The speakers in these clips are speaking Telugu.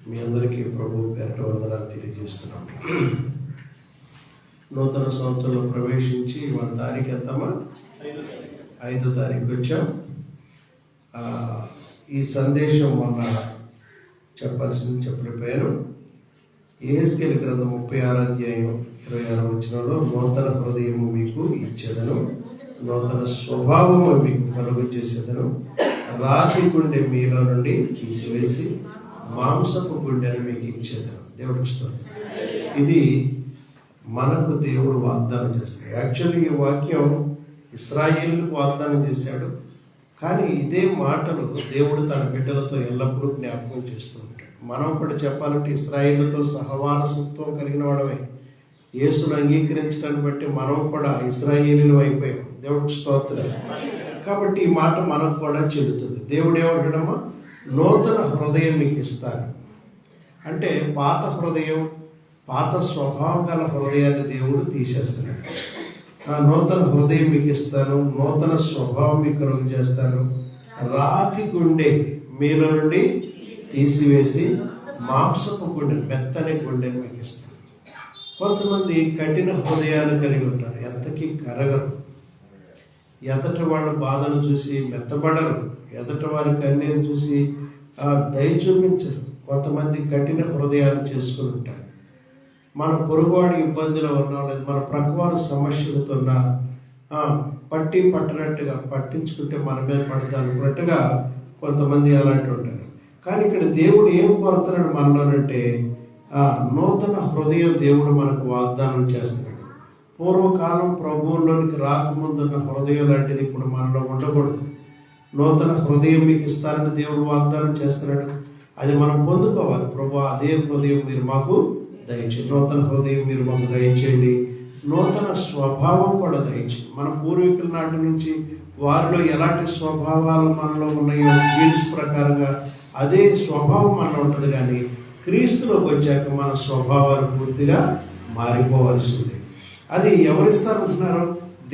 మీ అందరికీ ప్రభు పేరట వందనాలు తెలియజేస్తున్నాం. నూతన సంవత్సరంలో ప్రవేశించి మన తారీఖు ఎంతమ్మా? 5వ తారీఖు వచ్చాం. ఈ సందేశం మొన్న చెప్పాల్సింది చెప్పలేకపోయాను. యెహెజ్కేలు గ్రంథం 36వ అధ్యాయం 26వ వచనంలో నూతన హృదయము మీకు ఇచ్చేదను, నూతన స్వభావము మీకు కలుగు చేసేదను, రాతి గుండె మీలో నుండి తీసివేసి మాంసపు గుండెను మీకు ఇచ్చేదను. దేవుడికి స్తోత్రం. ఇది మనకు దేవుడు వాగ్దానం చేస్తాడు. యాక్చువల్లీ ఈ వాక్యం ఇశ్రాయేలుకు వాగ్దానం చేశాడు, కానీ ఇదే మాటలు దేవుడు తన బిడ్డలతో ఎల్లప్పుడూ జ్ఞాపకం చేస్తూ ఉంటాడు. మనం కూడా చెప్పాలంటే ఇశ్రాయేలుతో సహవారసత్వం కలిగిన వాడమే. యేసును అంగీకరించడాన్ని బట్టి మనం కూడా ఇశ్రాయేలీలు అయిపోయాం. దేవుడికి స్తోత్రం. కాబట్టి ఈ మాట మనకు కూడా చెల్లుతుంది. దేవుడు ఏమంటాడమ్మా? నూతన హృదయం మీకు ఇస్తాను అంటే పాత హృదయం, పాత స్వభావం గల హృదయాన్ని దేవుడు తీసేస్తున్నాడు. నూతన హృదయం మీకు ఇస్తాను, నూతన స్వభావం మీకు కలుగు చేస్తాను, రాతి గుండె మీలో నుండి తీసివేసి మాంసపు గుండె, మెత్తని గుండెని మీకు ఇస్తాను. కొంతమంది కఠిన హృదయాలు కలిగి ఉంటారు, ఎంతకీ కరగరు. ఎదటి వాళ్ళ బాధను చూసి మెత్తబడరు, ఎదటి వారి కన్నీరు చూసి దయ చూపించరు. కొంతమంది కఠిన హృదయాలు చేసుకుని ఉంటారు. మన పొరుగువాడి ఇబ్బందిలో ఉన్నా, లేదా మన ప్రక్కవారి సమస్యలతో ఉన్నా పట్టి పట్టినట్టుగా పట్టించుకుంటే మన మీద పడతా అనుకున్నట్టుగా కొంతమంది అలాంటి ఉంటారు. కానీ ఇక్కడ దేవుడు ఏం కోరుతున్నాడు మనలోనంటే నూతన హృదయం దేవుడు మనకు వాగ్దానం చేస్తున్నాడు. పూర్వకాలం ప్రభువులోనికి రాకముందున్న హృదయం లాంటిది ఇప్పుడు మనలో ఉండకూడదు. నూతన హృదయం మీకు ఇస్తానని దేవుడు వాగ్దానం చేస్తున్నాడు. అది మనం పొందుకోవాలి. ప్రభు అదే హృదయం మీరు మాకు దయచేయండి, నూతన హృదయం మీరు మాకు దయచేయండి, నూతన స్వభావం కూడా దయచేయండి. మన పూర్వీకుల నాటి నుంచి వారిలో ఎలాంటి స్వభావాలు మనలో ఉన్నాయో జీన్స్ ప్రకారంగా అదే స్వభావం మనలో ఉంటుంది. కానీ క్రీస్తులోకి వచ్చాక మన స్వభావాలు పూర్తిగా మారిపోవాల్సి ఉంది. అది ఎవరిస్తారంటున్నారో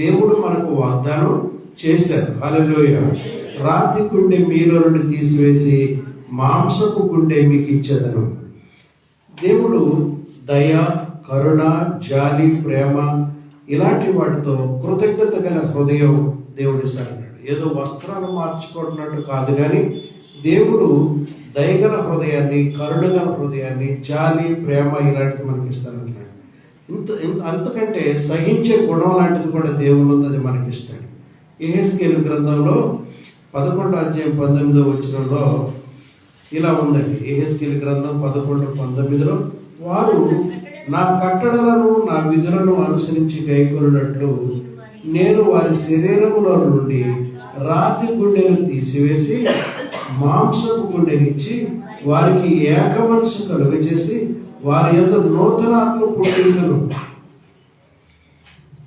దేవుడు మనకు వాగ్దానం చేశారు. హల్లెలూయా. రాతి గుండె మీలో నుండి తీసివేసి మాంసపు గుండె మీకు ఇచ్చేదను. దేవుడు దయ, కరుణ, జాలి, ప్రేమ ఇలాంటి వాటితో కృతజ్ఞత గల హృదయం దేవుడు ఇస్తాడన్నాడు. ఏదో వస్త్రాలు మార్చుకుంటున్నట్టు కాదు, కానీ దేవుడు దయగల హృదయాన్ని, కరుణగల హృదయాన్ని, జాలి, ప్రేమ ఇలాంటివి మనకి ఇస్తాడంటున్నాడు. అంతకంటే సహించే గుణం లాంటిది కూడా దేవుడు ఉంది, అది మనకి ఇస్తాడు. యెహెజ్కేలు గ్రంథంలో 11వ అధ్యాయం 19వ వచనంలో ఇలా ఉందండి. యెహెజ్కేలు గ్రంథం 11:19లో వారు నా కట్టడలను, నా విధులను అనుసరించి గైకొనున్నట్లు నేను వారి శరీరములో నుండి రాతి గుండెను తీసివేసి మాంసపు గుండెనిచ్చి వారికి ఏక మనసు కలుగజేసి వారి యందు నూతనాత్మ పుట్టించును.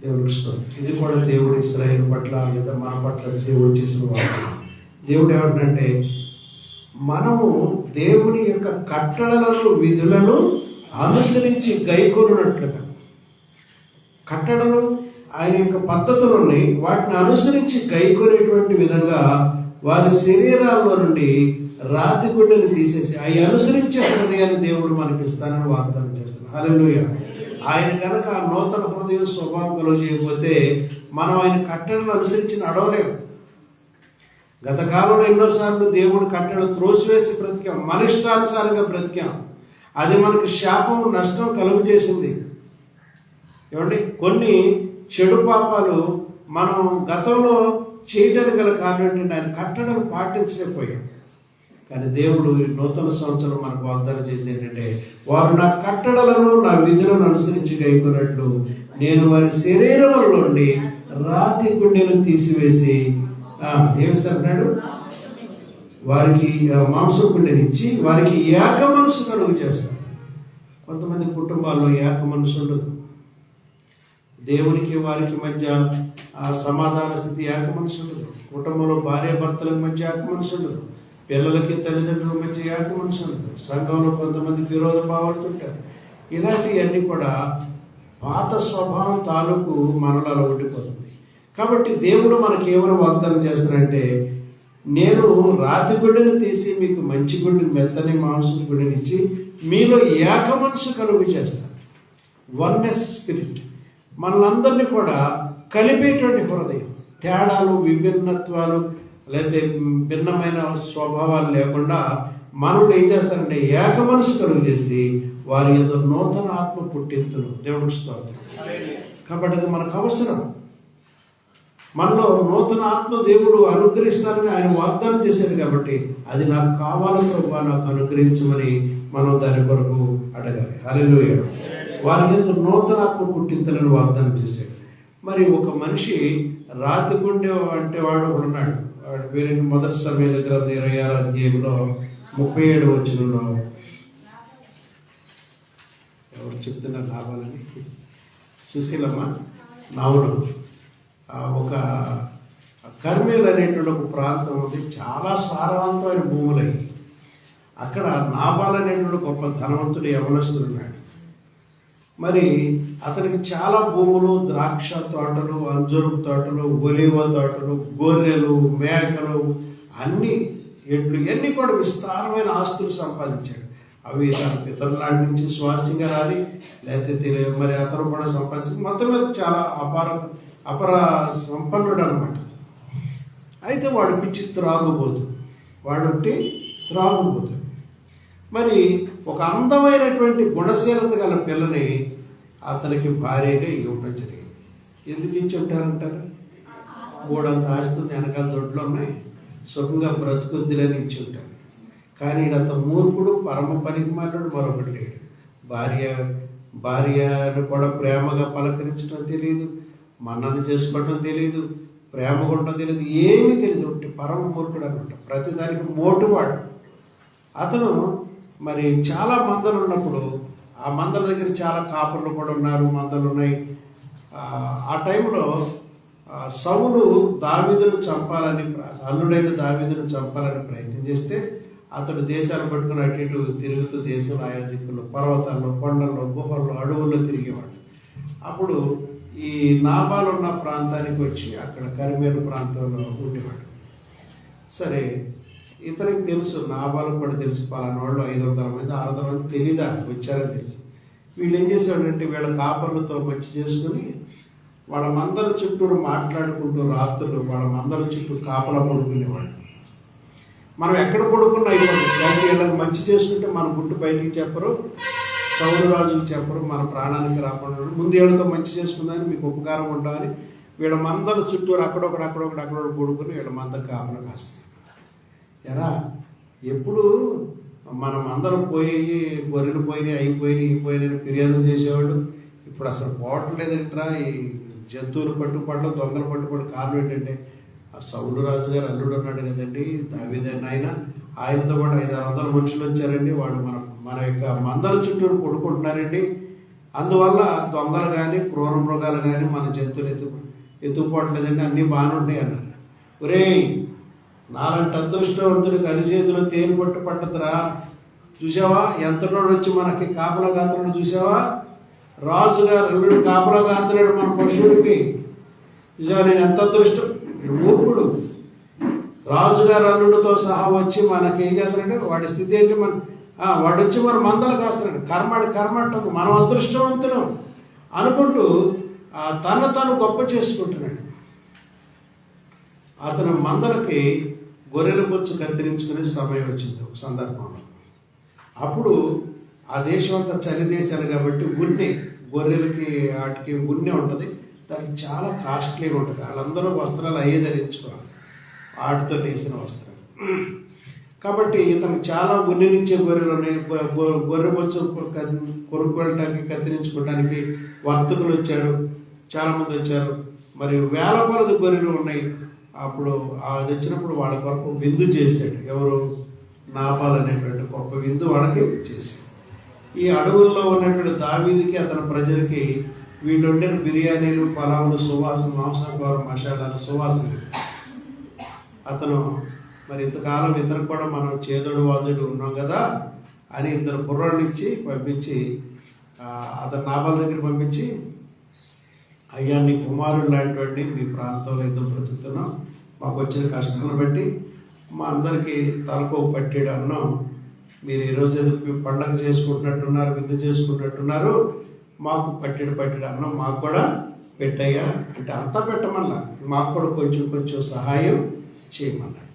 దేవుడికి స్తోత్రం. ఇది కూడా దేవుడు ఇశ్రాయేలు పట్ల లేదా మన పట్ల దేవుడు చేసిన వాడు. దేవుడు ఏమంటే మనము దేవుని యొక్క కట్టడలను, విధులను అనుసరించి గైకొనున్నట్లుగా, కట్టడలు ఆయన యొక్క పద్ధతులు ఉన్నాయి, వాటిని అనుసరించి గైకొనేటువంటి విధంగా వారి శరీరాల్లో నుండి రాతి గుండెని తీసేసి అవి అనుసరించే హృదయాన్ని దేవుడు మనకి ఇస్తానని వాగ్దానం చేస్తాడు. హల్లెలూయా. ఆయన కనుక ఆ నూతన హృదయం స్వభావం కలుగు చేయకపోతే మనం ఆయన కట్టడలు అనుసరించి నడవలేము. గత కాలంలో ఎన్నోసార్లు దేవుడు కట్టడలు త్రోసివేసి బ్రతికాం, మన ఇష్టానుసారంగా బ్రతికాం. అది మనకు శాపం, నష్టం కలుగు చేసింది. ఏమండి, కొన్ని చెడు పాపాలు మనం గతంలో చేయడానికి గల కారణం ఏంటంటే ఆయన కట్టడలు పాటించలేకపోయాం. కానీ దేవుడు నూతన సంవత్సరం మనకు వాగ్దానం చేసింది ఏంటంటే వారు నా కట్టడలను, నా విధులను అనుసరించి గైకొన్నట్లు నేను వారి శరీరంలో నుండి రాతి గుండెను తీసివేసి ఏమిస్తాడు, వారికి మాంసం గుండెనిచ్చి వారికి ఏక మనసు కలుగు చేస్తాడు. కొంతమంది కుటుంబాల్లో ఏక మనసు ఉండదు. దేవునికి వారికి మధ్య సమాధాన స్థితి ఏక మనసు ఉండదు. కుటుంబంలో భార్య భర్తలకు మధ్య ఏక మనసు ఉండదు. పిల్లలకి తల్లిదండ్రుల మధ్య ఏక మనసు ఉండదు. సంఘంలో కొంతమందికి విరోధ భావాలుతుంటారు. ఇలాంటివన్నీ కూడా పాత స్వభావం తాలూకు మనలో ఉండిపోతుంది. కాబట్టి దేవుడు మనకి ఏమైనా వాగ్దానం చేస్తారంటే నేను రాతి గుడ్డను తీసి మీకు మంచి గుడ్డని, మెత్తని మాంసం గుడ్డని ఇచ్చి మీలో ఏక మనసు కలుగు చేస్తాను. వన్నెస్ స్పిరిట్, మనందరినీ కూడా కలిపేటువంటి హృదయం, తేడాలు, విభిన్నత్వాలు లేదా భిన్నమైన స్వభావాలు లేకుండా మనల్ని ఏం చేస్తారంటే ఏక మనసు కలుగు చేసి వారి ఏదో నూతన ఆత్మ పుట్టింతును. దేవుడికి స్తోత్రం. కాబట్టి అది మనకు అవసరం. మనలో నూతన ఆత్మ దేవుడు అనుగ్రహిస్తారని ఆయన వాగ్దానం చేశాడు. కాబట్టి అది నాకు కావాలని ప్రభువా నాకు అనుగ్రహించమని మనం దాని కొరకు అడగాలి. హల్లెలూయా. వారికి ఎంతో నూతన ఆత్మ పుట్టింతలని వాగ్దానం చేశాడు. మరి ఒక మనిషి రాతి గుండె అంటే వాడు ఉన్నాడు. వాడు పేరు మొదటి సమయాల గ్రంథం 26వ అధ్యాయంలో 37వ వచనంలో ఎవరు చెప్తున్నారు లాభాలని? సుశీలమ్మ. అవును, ఒక కర్మేలు అనేటువంటి ఒక ప్రాంతం ఉంది. చాలా సారవంతమైన భూములై అక్కడ నాబాల్ అనేటువంటి గొప్ప ధనవంతుడు యవనస్తుడు ఉన్నాడు. మరి అతనికి చాలా భూములు, ద్రాక్ష తోటలు, అంజూరపు తోటలు, ఒలివ తోటలు, గొర్రెలు, మేకలు, అన్ని ఎడ్లు, ఇవన్నీ కూడా విస్తారమైన ఆస్తులు సంపాదించాడు. అవి తన పితరుల నాటి నుంచి స్వాస్థ్యంగా రాలి లేకపోతే మరి అతను కూడా సంపాదించి మొత్తం మీద చాలా అపర సంపన్నుడు అనమాట. అయితే వాడు పిచ్చి త్రాగుబోతు, వాడుంటే త్రాగుబోతు. మరి ఒక అందమైనటువంటి గుణశీలత గల పిల్లని అతనికి భార్యగా ఇవ్వడం జరిగింది. ఎందుకు ఇచ్చి ఉంటారంటారు? మూడంత ఆస్తుంది, వెనకాల దొడ్లు ఉన్నాయి, సుఖంగా బ్రతుకుద్దిలని ఇచ్చి ఉంటారు. కానీ ఇడంత మూర్ఖుడు, పరమ పనికిమాలినోడు మరొకటి లేడు. భార్యను కూడా ప్రేమగా పలకరించడం తెలియదు, మన్నన చేసుకోవడం తెలియదు, ప్రేమగా ఉండడం తెలియదు, ఏమీ తెలియదు. ఒకటి పరమ మూర్ఖుడు అనమాట. ప్రతిదానికి మోటువాడు అతను. మరి చాలా మందలు ఉన్నప్పుడు ఆ మందల దగ్గర చాలా కాపుర్లు కూడా ఉన్నారు, మందలు ఉన్నాయి. ఆ టైంలో సౌలు దావీదును చంపాలని, అల్లుడైన దావీదును చంపాలని ప్రయత్నం చేస్తే అతడు దేశాలు పట్టుకుని అటు ఇటు తిరుగుతూ దేశంలో ఆయా దిక్కులు, పర్వతాల్లో, కొండల్లో, గుహల్లో, అడవుల్లో తిరిగేవాడు. అప్పుడు ఈ నాబాలు ఉన్న ప్రాంతానికి వచ్చి అక్కడ కర్మేలు ప్రాంతంలో ఉండేవాడు. సరే, ఇతనికి తెలుసు, నాబాలకు కూడా తెలుసు, పలానా వాళ్ళు 500 మంది 600 మంది తెలీదా వచ్చారని తెలుసు. వీళ్ళు ఏం చేసేవాడంటే వీళ్ళ కాపర్లతో మంచి చేసుకుని వాళ్ళ మందల చుట్టూ మాట్లాడుకుంటూ రాత్రులు వాళ్ళ మందల చుట్టూ కాపలా పడుకునేవాడు. మనం ఎక్కడ పడుకున్నా అయిపోతుంది. వీళ్ళకి మంచి చేసుకుంటే మన గుట్టు బయటికి చెప్పరు, సౌలు రాజులకు చెప్పరు, మన ప్రాణానికి రాకుండా ముందు వీళ్ళతో మంచి చేసుకుందని మీకు ఉపకారం ఉంటామని వీళ్ళ మందల చుట్టూ అక్కడొకడు పడుకుని వీళ్ళ మంద కాపలా కాస్తాయి. ఎరా, ఎప్పుడు మనం అందరం పోయి గొర్రెలు పోయినాయి, అయిపోయినాయి ఫిర్యాదులు చేసేవాడు. ఇప్పుడు అసలు పోవట్లేదంటరా. ఈ జంతువులు పట్టుపడడం, దొంగలు పట్టుపడడం కారణం ఏంటంటే ఆ సౌలు రాజు గారు అల్లుడు ఉన్నాడు కదండి, దావీదు ఆయనతో కూడా 500 మనుషులు వచ్చారండి. వాళ్ళు మన యొక్క మందల చుట్టూ పడుకుంటున్నారండి. అందువల్ల దొంగలు కానీ క్రూర మృగాలు కానీ మన జంతువులు ఎత్తుకుపోవట్లేదండి, అన్నీ బాగానే ఉంటాయి అన్నారు. ఒరేయ్, నాలంటి అదృష్టవంతుడికి అరిచేతిలో తేనె పట్టు పట్టదురా. చూసావా ఎంతటోడు వచ్చి మనకి కాపలా కాతున్నాడు? చూసావా, రాజుగారు అల్లుడు కాపలా కాతున్నాడు మన పశువుడికి. చూసావా, నేను ఎంత అదృష్టం. మూర్ఖుడు రాజుగారు అల్లుడితో సహా వచ్చి మనకి ఏం చేస్తున్నాడు? వాడి స్థితి ఏంటి? వాడు వచ్చి మన మందలు కాస్తున్నాడు. కర్మట్టం మనం అదృష్టవంతులం అనుకుంటూ తను గొప్ప చేసుకుంటున్నాడు. అతను మందలకి గొర్రెల బొచ్చు కత్తిరించుకునే సమయం వచ్చింది ఒక సందర్భంలో. అప్పుడు ఆ దేశం అంతా చలి దేశాలు కాబట్టి ఉన్ని, గొర్రెలకి వాటికి ఉన్ని ఉంటుంది, దానికి చాలా కాస్ట్లీగా ఉంటుంది. వాళ్ళందరూ వస్త్రాలు అయ్యే ధరించుకోవాలి, వాటితో వేసిన వస్త్రాలు. కాబట్టి ఇతనికి చాలా ఉన్నించే గొర్రెలు ఉన్నాయి. గొర్రె బొచ్చు కొనుక్కోవడానికి, కత్తిరించుకోవడానికి వర్తకులు వచ్చారు, చాలామంది వచ్చారు. మరి వేల కొలది గొర్రెలు ఉన్నాయి. అప్పుడు అది వచ్చినప్పుడు వాళ్ళ కొరకు విందు చేశాడు. ఎవరు? నాబాల్ అనేటువంటి గొప్ప విందు వాళ్ళకి చేశాడు. ఈ అడవుల్లో ఉన్నటువంటి దావీదుకి అతని ప్రజలకి వీళ్ళు వండిన బిర్యానీలు, పలావులు, సువాసన, మాంసాహార మసాలాలు సువాసన. అతను మరి ఇంతకాలం ఇతను కూడా మనం చేదోడు వాదుడు ఉన్నాం కదా అని 2 కుర్రాళ్ళు ఇచ్చి పంపించి అతను నాబాల్ దగ్గర పంపించి, అయ్యా, నీ కుమారుడు లాంటి వాడిని మీ ప్రాంతంలో ఎందుకు బ్రతుకుతున్నాం, మాకు వచ్చిన కష్టాలను బట్టి మా అందరికీ తలకు పట్టేడు అన్నం మీరు ఈరోజు పండగ చేసుకుంటున్నట్టున్నారు, విందు చేసుకుంటున్నట్టున్నారు, మాకు పట్టెడు అన్నం మాకు కూడా పెట్టయ్యా అంటే అంతా పెట్టమన్నా, మాకు కూడా కొంచెం కొంచెం సహాయం చేయమన్నాడు.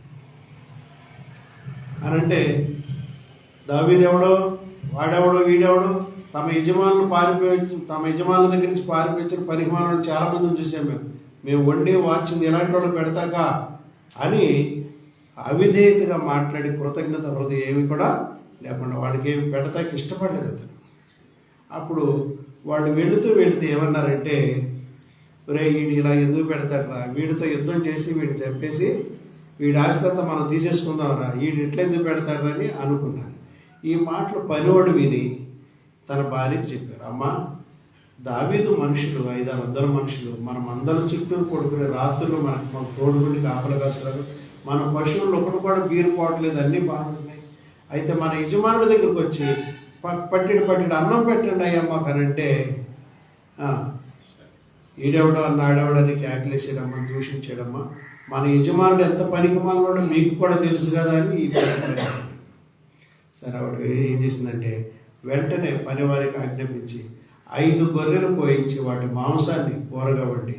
అని అంటే దావీదెవడో, వాడెవడో, వీడెవడో తమ యజమానుల దగ్గర నుంచి పారిపోయించిన పరిమాణాలు చాలామందిని చూసాం. మేము వండి వాచింది ఎలాంటి వాళ్ళు పెడతాక అని అవిధేయతగా మాట్లాడి కృతజ్ఞత హృదయం ఏమి కూడా లేకుండా వాడికి ఏమి పెడతాకి ఇష్టపడలేదు అతను. అప్పుడు వాళ్ళు వెళుతూ ఏమన్నారంటే, ఒరే వీడు ఇలా ఎందుకు పెడతారా, వీడితో యుద్ధం చేసి వీడిని చంపేసి వీడి ఆస్తంతా మనం తీసేసుకుందాంరా, వీడు ఎట్లా ఎందుకు పెడతారని అనుకున్నాను. ఈ మాటలు పనివాడు విని తన భార్యకి చెప్పారు, అమ్మా దావీదు మనుషులు 500 మనుషులు మనం అందరి చుట్టూ కొడుకునే రాత్రులు మన తోడుగుండి కాపలా కాస్తారు, మన పశువులు ఒకటి కూడా బీరు పోవట్లేదు, అన్నీ బాగుంటున్నాయి. అయితే మన యజమానుల దగ్గరకు వచ్చి పట్టెడు అన్నం పెట్టండి అయ్యా మాకు అనంటే ఈడెవడో ఆడెవడని కేకలేసాడమ్మా, దూషించాడమ్మా. మన యజమానుడు ఎంత పనికి మాలోడో మీకు కూడా తెలుసు కదా అని ఈ సరే ఆవిడ ఏం చేసిందంటే వెంటనే పనివారికి ఆజ్ఞాపించి 5 గొర్రెలు కోయించి వాటి మాంసాన్ని కూరగా వండి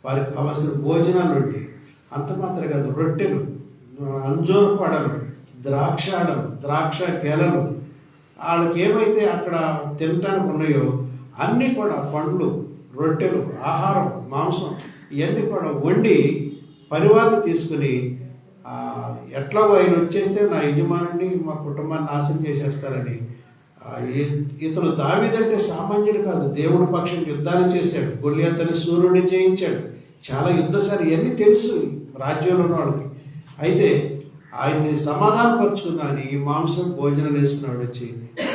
వారికి కావాల్సిన భోజనాలు వండి, అంత మాత్రం కాదు రొట్టెలు, అంజూరు పడలు, ద్రాక్ష గెలలు, వాళ్ళకి ఏమైతే అక్కడ తినటానికి ఉన్నాయో అన్నీ కూడా పండ్లు, రొట్టెలు, ఆహారం, మాంసం ఇవన్నీ కూడా వండి పరివారం తీసుకుని ఎట్లాగో ఆయన వచ్చేస్తే నా యజమానుని మా కుటుంబాన్ని నాశనం చేసేస్తారని, ఇతను దావీదంటే సామాన్యుడు కాదు, దేవుడి పక్షం యుద్ధాలు చేశాడు, గొల్లియాతని సూర్యుడిని జయించాడు, చాలా యుద్ధశాలి, ఇవన్నీ తెలుసు రాజ్యంలో ఉన్న వాళ్ళకి. అయితే ఆయన్ని సమాధానపరుచుకుందాని ఈ మాంసం భోజనాలు వేసుకున్నాడు. వచ్చి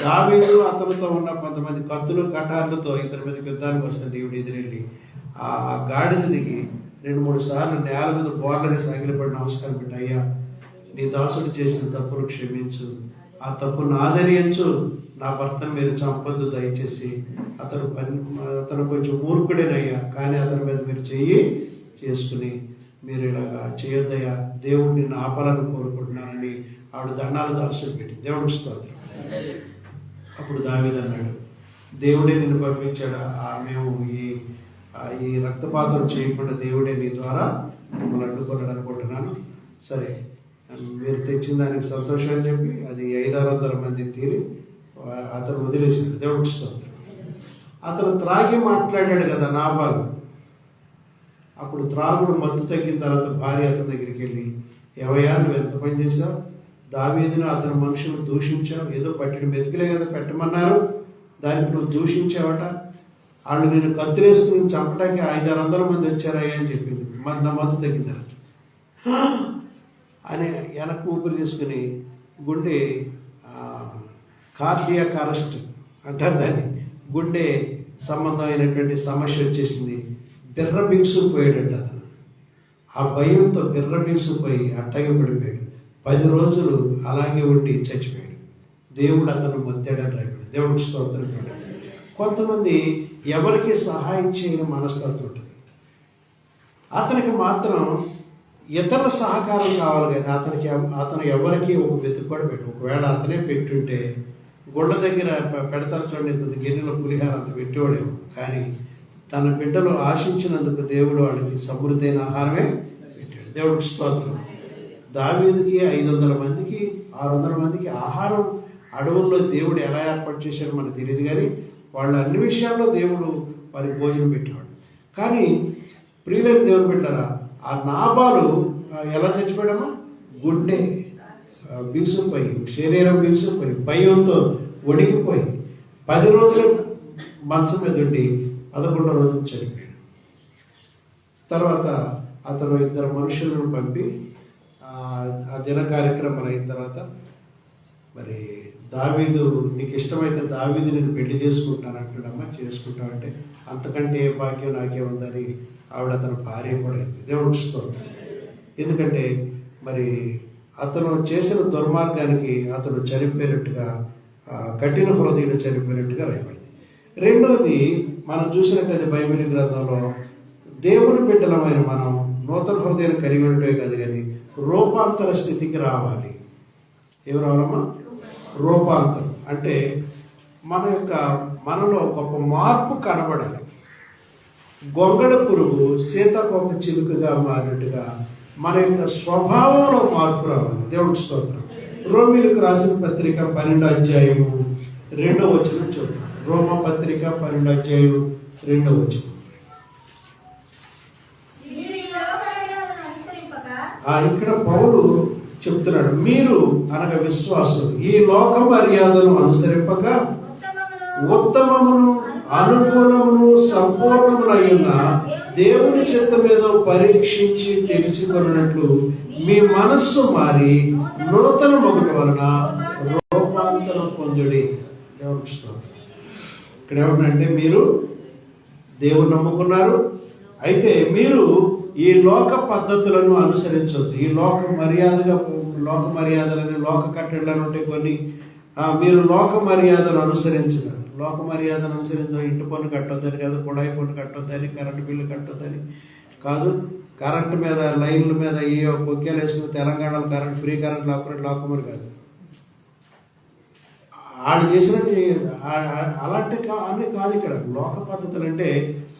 దావీదు అతనితో ఉన్న కొంతమంది కత్తులు కటార్లతో ఇతని మీద యుద్ధానికి వస్తుంటే ఈవిడ ఎదురెళ్ళి ఆ గాడిద దిగి 2-3 సార్లు నేల మీద బోర్లని సాగిలపడి నమస్కారం పెట్టి, అయ్యా నీ దాసుడు చేసిన తప్పులు క్షమించు, ఆ తప్పును ఆదరించు, నా భర్తను మీరు చంపొద్దు దయచేసి, అతను కొంచెం మూర్ఖుడేనయ్యా, కానీ అతని మీద మీరు చెయ్యి చేసుకుని మీరు ఇలాగా చేయొద్దయ్యా, దేవుడు నిన్ను ఆపాలని కోరుకుంటున్నానని ఆవిడ దండాల దాసుడు పెట్టి దేవుడికి స్తోత్రం. అప్పుడు దావీదు అన్నాడు, దేవుడే నిన్ను పంపించాడా, మేము ఈ రక్తపాతం చేయకుండా దేవుడే నీ ద్వారా మిమ్మల్ని అడ్డుకున్నాడు అనుకుంటున్నాను. సరే మీరు తెచ్చిన దానికి సంతోషం అని చెప్పి అది 500 మంది తీరి అతను వదిలేసాడు. దేవుడికి స్తోత్రం. అతను త్రాగి మాట్లాడాడు కదా నాబాలు. అప్పుడు త్రాగుడు మత్తు తగ్గిన తర్వాత భార్య అతని దగ్గరికి వెళ్ళి, ఏవయ్యా నువ్వు ఎంత పని చేసావు, దావీదును అతని మనుషులు దూషించావు, ఏదో పట్టెడు మెతుకులే కదా పెట్టమన్నారు, దానికి నువ్వు దూషించావట, వాళ్ళు నేను కత్తిరేసుకుని చంపడానికి 500 మంది వచ్చారయ్యా అని చెప్పింది. మరి నా మత్తు తగ్గిందా అని వెనక్కి ఊపిరి తీసుకుని గుండె కార్డియాక్ అరెస్ట్ అంటారు దాన్ని, గుండె సంబంధమైనటువంటి సమస్య వచ్చేసింది. బిర్ర బిగుసుకుపోయాడంట అతను. ఆ భయంతో బిర్ర బిగుసుకుపోయి అట్టగా పడిపోయాడు. 10 రోజులు అలాగే ఉండి చచ్చిపోయాడు. దేవుడు అతను మొత్తాడని రాయబడి. దేవుడికి స్తోత్రం. కొంతమంది ఎవరికి సహాయం చేయని మనస్తత్వం ఉంటుంది. అతనికి మాత్రం ఇతరుల సహకారం కావాలి, కానీ అతను ఎవరికి ఒక వెతుకు కూడా పెట్టు. ఒకవేళ అతనే పెట్టుంటే గుళ్ళ దగ్గర పెడతారు చూడండి, ఇంత గిన్నెలో పులిహార అంత పెట్టేవాడేమో, కానీ తన బిడ్డలు ఆశించినందుకు దేవుడు వాడికి సమృద్ధైన ఆహారమే పెట్టాడు. దేవుడికి స్తోత్రం. దావీదుకి 500 మందికి 600 మందికి ఆహారం అడవుల్లో దేవుడు ఎలా ఏర్పాటు చేశాడో మనకు తెలియదు, కానీ వాళ్ళు అన్ని విషయాల్లో దేవుడు వారికి భోజనం పెట్టేవాడు. కానీ ప్రియులైన దేవుని పెట్టారా, ఆ నాబాలు ఎలా చచ్చిపోయాడమ్మా, గుండె బిగుసుకుపోయి, శరీరం బిగుసుకుపోయి, భయంతో వణికిపోయి 10 రోజులు మంచం మీద ఉండి 11వ రోజు చనిపోయాడు. తర్వాత అతను 2 మనుషులను పంపి ఆ దిన కార్యక్రమం అయిన తర్వాత, మరి దావీదు నీకు ఇష్టమైతే దావీదు నేను పెళ్లి చేసుకుంటాను అంటున్నాడమ్మా, చేసుకుంటామంటే అంతకంటే ఏ భాగ్యం నాకే ఉందని ఆవిడ అతను భార్య కూడా అయింది. దేవుడికి స్తోత్రం. ఎందుకంటే మరి అతను చేసిన దుర్మార్గానికి అతను చనిపోయినట్టుగా, కఠిన హృదయుడు చనిపోయినట్టుగా రాయబడింది. రెండవది మనం చూసినట్లయితే బైబిల్ గ్రంథంలో దేవుని బిడ్డలమైన మనం నూతన హృదయాన్ని కలిగి ఉండటమే కాదు, కానీ రూపాంతర స్థితికి రావాలి. ఏమి రావాలమ్మా? రూపాంతరం అంటే మనలో గొప్ప మార్పు కనబడాలి. గొంగళ పురుగు సీతాకోక చిలుకగా మారినట్టుగా మన యొక్క స్వభావంలో మార్పు రావాలి. దేవుడి స్తోత్రం. రోమీలకు రాసిన పత్రిక 12:2 చూద్దాం. రోమ పత్రిక 12:2. ఇక్కడ పౌలు చెప్తున్నాడు, మీరు అనగా విశ్వాసులు ఈ లోక మర్యాదను అనుసరింపక ఉత్తమమును అనుకూలమును సంపూర్ణమునైన దేవుని చిత్తం ఏదో పరీక్షించి తెలుసుకున్నట్లు మీ మనస్సు మారి నూతన మొగటి వలన రూపాంతరం పొందుడి. దేవుని స్తోత్రం. ఇక్కడ ఏమంటే మీరు దేవుని నమ్ముకున్నారు, అయితే మీరు ఈ లోక పద్ధతులను అనుసరించొద్దు. ఈ లోక మర్యాదలని లోక కట్టడలను ఉంటే కొన్ని మీరు లోక మర్యాదను అనుసరించగా ఇంటి పన్ను కట్టొద్దని కాదు, కుళాయి పన్ను కట్టొద్దని, కరెంటు బిల్లు కట్టొద్దని కాదు, కరెంటు మీద లైన్ల మీద ఏ పొక్కేలు వేసుకుని తెలంగాణలో ఫ్రీ కరెంట్ లాక్కుమని కాదు. వాళ్ళు చేసినట్టు అలాంటి అన్నీ కాదు. ఇక్కడ లోక పద్ధతులు అంటే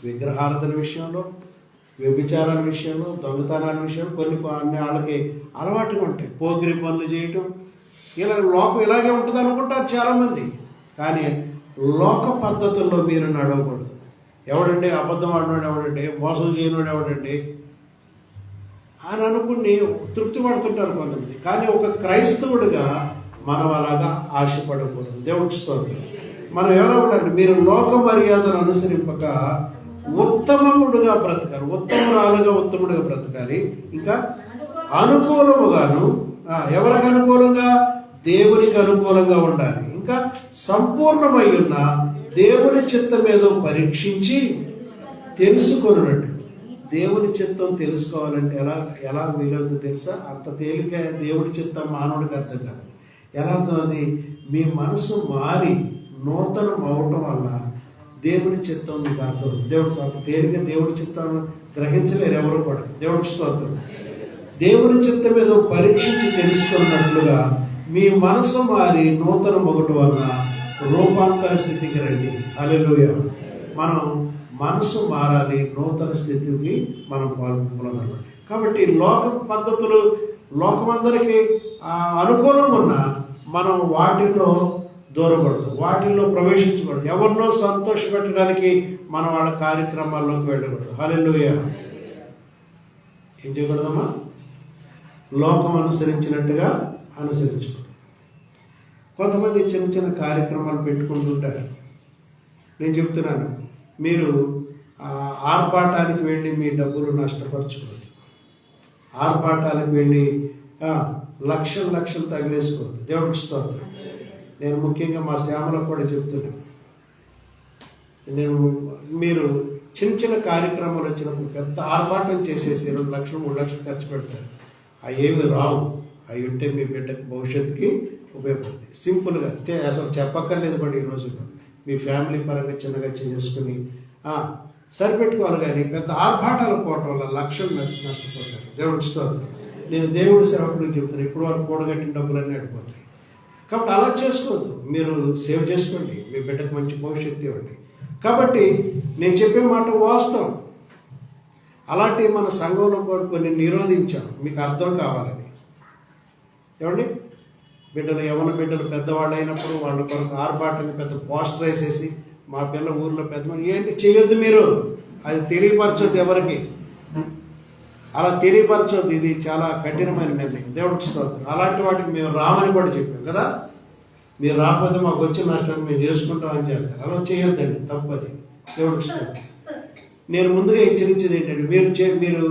విగ్రహారాధన విషయంలో, వ్యభిచారాల విషయంలో, దొంగతనాల విషయంలో కొన్ని వాళ్ళకి అలవాటుగా ఉంటాయి. పోకిరి పనులు చేయటం, ఇలా లోకం ఇలాగే ఉంటుంది అనుకుంటారు చాలామంది. కానీ లోక పద్ధతుల్లో మీరు నడవకూడదు. ఎవడండి అబద్ధం ఆడినాడు, ఎవడండి మోసం చేయనోడు, ఎవడండి అని అనుకుని తృప్తి పడుతుంటారు కొంతమంది. కానీ ఒక క్రైస్తవుడిగా మనం అలాగా ఆశపడకూడదు. దేవుడి స్తోత్రం. మనం ఎవరో ఉండండి, మీరు లోక మర్యాదను అనుసరింపక ఉత్తమముడుగా బ్రతకాలి, ఉత్తముడుగా బ్రతకాలి. ఇంకా అనుకూలముగాను, ఎవరికి అనుకూలంగా? దేవునికి అనుకూలంగా ఉండాలి. ఇంకా సంపూర్ణమై ఉన్న దేవుని చిత్తం ఏదో పరీక్షించి తెలుసుకున్నట్టు. దేవుని చిత్తం తెలుసుకోవాలంటే ఎలా వీలవుతుందో తెలుసా? అంత తేలిక దేవుడి చిత్తం మానవుడికి అర్థం కాదు. ఎలా అర్థం? మీ మనసు మారి నూతనం అవటం వల్ల దేవుని చిత్తం మీకు అర్థం. దేవుడి అంత తేలిక దేవుడి చిత్తం గ్రహించలేరు ఎవరు కూడా. దేవుడి స్తోత్రం. దేవుని చిత్తం ఏదో పరీక్షించి తెలుసుకున్నట్లుగా మీ మనసు మారి నూతన మొగటు వలన రూపాంతర స్థితికి రండి. హల్లెలూయా. మనం మనసు మారాలి, నూతన స్థితికి మనం పొందాలి. కాబట్టి లోక పద్ధతులు లోకమందరికీ అనుకూలంగా ఉన్న మనం వాటిల్లో దూరపడదు, వాటిల్లో ప్రవేశించకూడదు. ఎవరినో సంతోషపెట్టడానికి మనం వాళ్ళ కార్యక్రమాల్లోకి వెళ్ళకూడదు. హల్లెలూయా. ఏం చేయకూడదమ్మా? లోకం అనుసరించినట్టుగా అనుసరించకూడదు. కొంతమంది చిన్న చిన్న కార్యక్రమాలు పెట్టుకుంటుంటారు. నేను చెప్తున్నాను, మీరు ఆర్పాటానికి వెళ్ళి మీ డబ్బులు నష్టపరచుకోవద్దు. ఆర్పాటాలకు వెళ్ళి లక్షలు తగిలేసుకోవద్దు. దేవుడికి స్తోత్రం. నేను ముఖ్యంగా మా శ్యామలకు కూడా చెప్తున్నాను, మీరు చిన్న చిన్న కార్యక్రమాలు వచ్చినప్పుడు పెద్ద ఆర్పాటం చేసేసి 2 లక్షలు 3 లక్షలు ఖర్చు పెడతారు. అవి ఏమి రావు. అవి ఉంటే మీ బిడ్డకి భవిష్యత్తుకి ఉపయోగపడుతుంది. సింపుల్గా అసలు చెప్పక్కర్లేదు కూడా. ఈ రోజుల్లో మీ ఫ్యామిలీ పరంగా చిన్నగా చేసుకుని సరిపెట్టుకోవాలి. కానీ పెద్ద ఆర్భాటాలు పోవటం వల్ల లక్షలు నష్టపోతారు. దేవుడి స్తోత్రం. నేను దేవుడి సేవకుడికి చెప్తాను, ఇప్పుడు వరకు కూడగట్టిన డబ్బులన్నీ అడిపోతాయి. కాబట్టి అలా చేసుకోవద్దు. మీరు సేవ్ చేసుకోండి, మీ బిడ్డకు మంచి భవిష్యత్తు ఇవ్వండి. కాబట్టి నేను చెప్పే మాట వాస్తవం. అలాంటి మన సంఘంలో కూడా కొన్ని నిరోధించాం, మీకు అర్థం కావాలని. ఏమండి, యవన బిడ్డలు పెద్దవాళ్ళు అయినప్పుడు వాళ్ళ కొరకు ఆర్భాటాన్ని పెద్ద పోస్టర్ వేసేసి మా పిల్ల ఊర్లో పెద్ద ఏంటి చేయొద్దు. మీరు అది తెలియపరచొద్దు ఎవరికి, అలా తెలియపరచొద్దు. ఇది చాలా కఠినమైన నిర్ణయం. దేవుడికి స్తోత్రం. అలాంటి వాటికి మేము రామని కూడా చెప్పాం కదా. మీరు రాకపోతే మాకు వచ్చిన నష్టాన్ని మేము చేసుకుంటామని చేస్తారు. అలా చేయొద్దండి, తప్పది. దేవుడికి స్తోత్రం. నేను ముందుగా హెచ్చరించేది ఏంటంటే, మీరు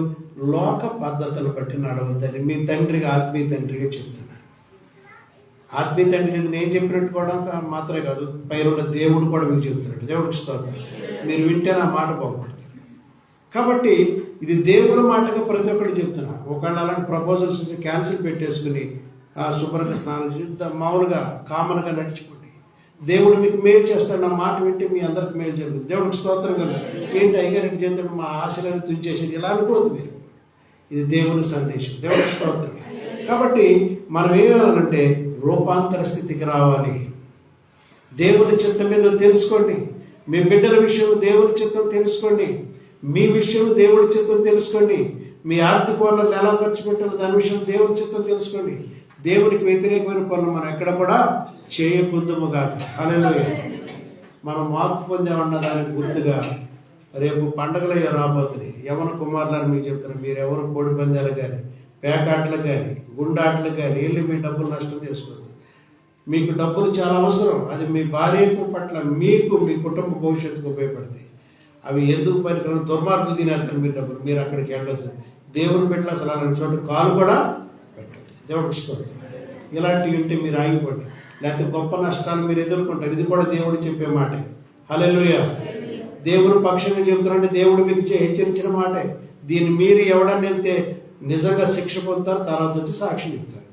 లోక పద్ధతులు బట్టి నడవద్దని మీ తండ్రిగా, ఆత్మీయ తండ్రిగా చెప్తున్నాను. ఆత్మీయ తండ్రి నేను చెప్పినట్టు కూడా మాత్రమే కాదు, పైన దేవుడు కూడా మీకు చెప్తున్నాడు. దేవుడికి స్తోత్రం. మీరు వింటే నా మాట బాగుపడతారు. కాబట్టి ఇది దేవుడి మాటగా ప్రతి ఒక్కరు చెప్తున్నా. ఒకవేళ అలాంటి ప్రపోజల్స్ క్యాన్సిల్ పెట్టేసుకుని శుభ్రంగా స్నానం చేసి మామూలుగా కామన్గా నడిచిపోండి. దేవుడు మీకు మేలు చేస్తాడు. నా మాట వింటే మీ అందరికి మేలు జరుగుతుంది. దేవుడికి స్తోత్రం కదా. ఏంటి అయ్యారెడ్డి చేస్తాడు, మా ఆశలను తుంచేసి ఇలా అనుకోవద్దు. మీరు ఇది దేవుని సందేశం. దేవుని స్తోత్రం. కాబట్టి మనం ఏమేయాలంటే రూపాంతర స్థితికి రావాలి. దేవుని చిత్తం మీద తెలుసుకోండి. మీ బిడ్డల విషయం దేవుని చిత్తం తెలుసుకోండి. మీ విషయం దేవుడి చిత్తం తెలుసుకోండి. మీ ఆర్థిక వనరులు ఎలా ఖర్చు పెట్టాలో దాని విషయం దేవుని చిత్తం తెలుసుకోండి. దేవునికి వ్యతిరేకమైన పనులు మనం ఎక్కడ కూడా చేయకుందుము కాక. హల్లెలూయా. మనం మార్పు పొందామన్న దానికి గుర్తుగా రేపు పండగలయ్యా రాబోతుంది. యవన కుమారులని మీకు చెప్తారు, మీరు ఎవరు కోడి పందాలు కానీ పేకాటలు కానీ గుండాటలు కానీ వెళ్ళి మీ డబ్బులు నష్టం చేసుకోండి. మీకు డబ్బులు చాలా అవసరం. అది మీ భార్య పట్ల మీకు మీ కుటుంబ భవిష్యత్తుకు ఉపయోగపడతాయి. అవి ఎందుకు పనికిరాని దుర్మార్గులు తినేస్తారు మీ డబ్బులు. మీరు అక్కడికి వెళ్ళొద్దు. దేవుని బిడ్డలు అసలు అలాంటి చోట కాలు కూడా పెట్టండి. దేవుడు ఇష్టం. ఇలాంటివి ఉంటే మీరు ఆగిపోండి. లేకపోతే గొప్ప నష్టాలు మీరు ఎదుర్కొంటారు. ఇది కూడా దేవుడు చెప్పే మాటే. హల్లెలూయా. దేవుడు పక్షంగా చెబుతారంటే దేవుడు మీకు హెచ్చరించిన మాటే. దీన్ని మీరు ఎవడని వెళ్తే నిజంగా శిక్ష పొందుతారు, తర్వాత వచ్చి సాక్షి చెప్తారు.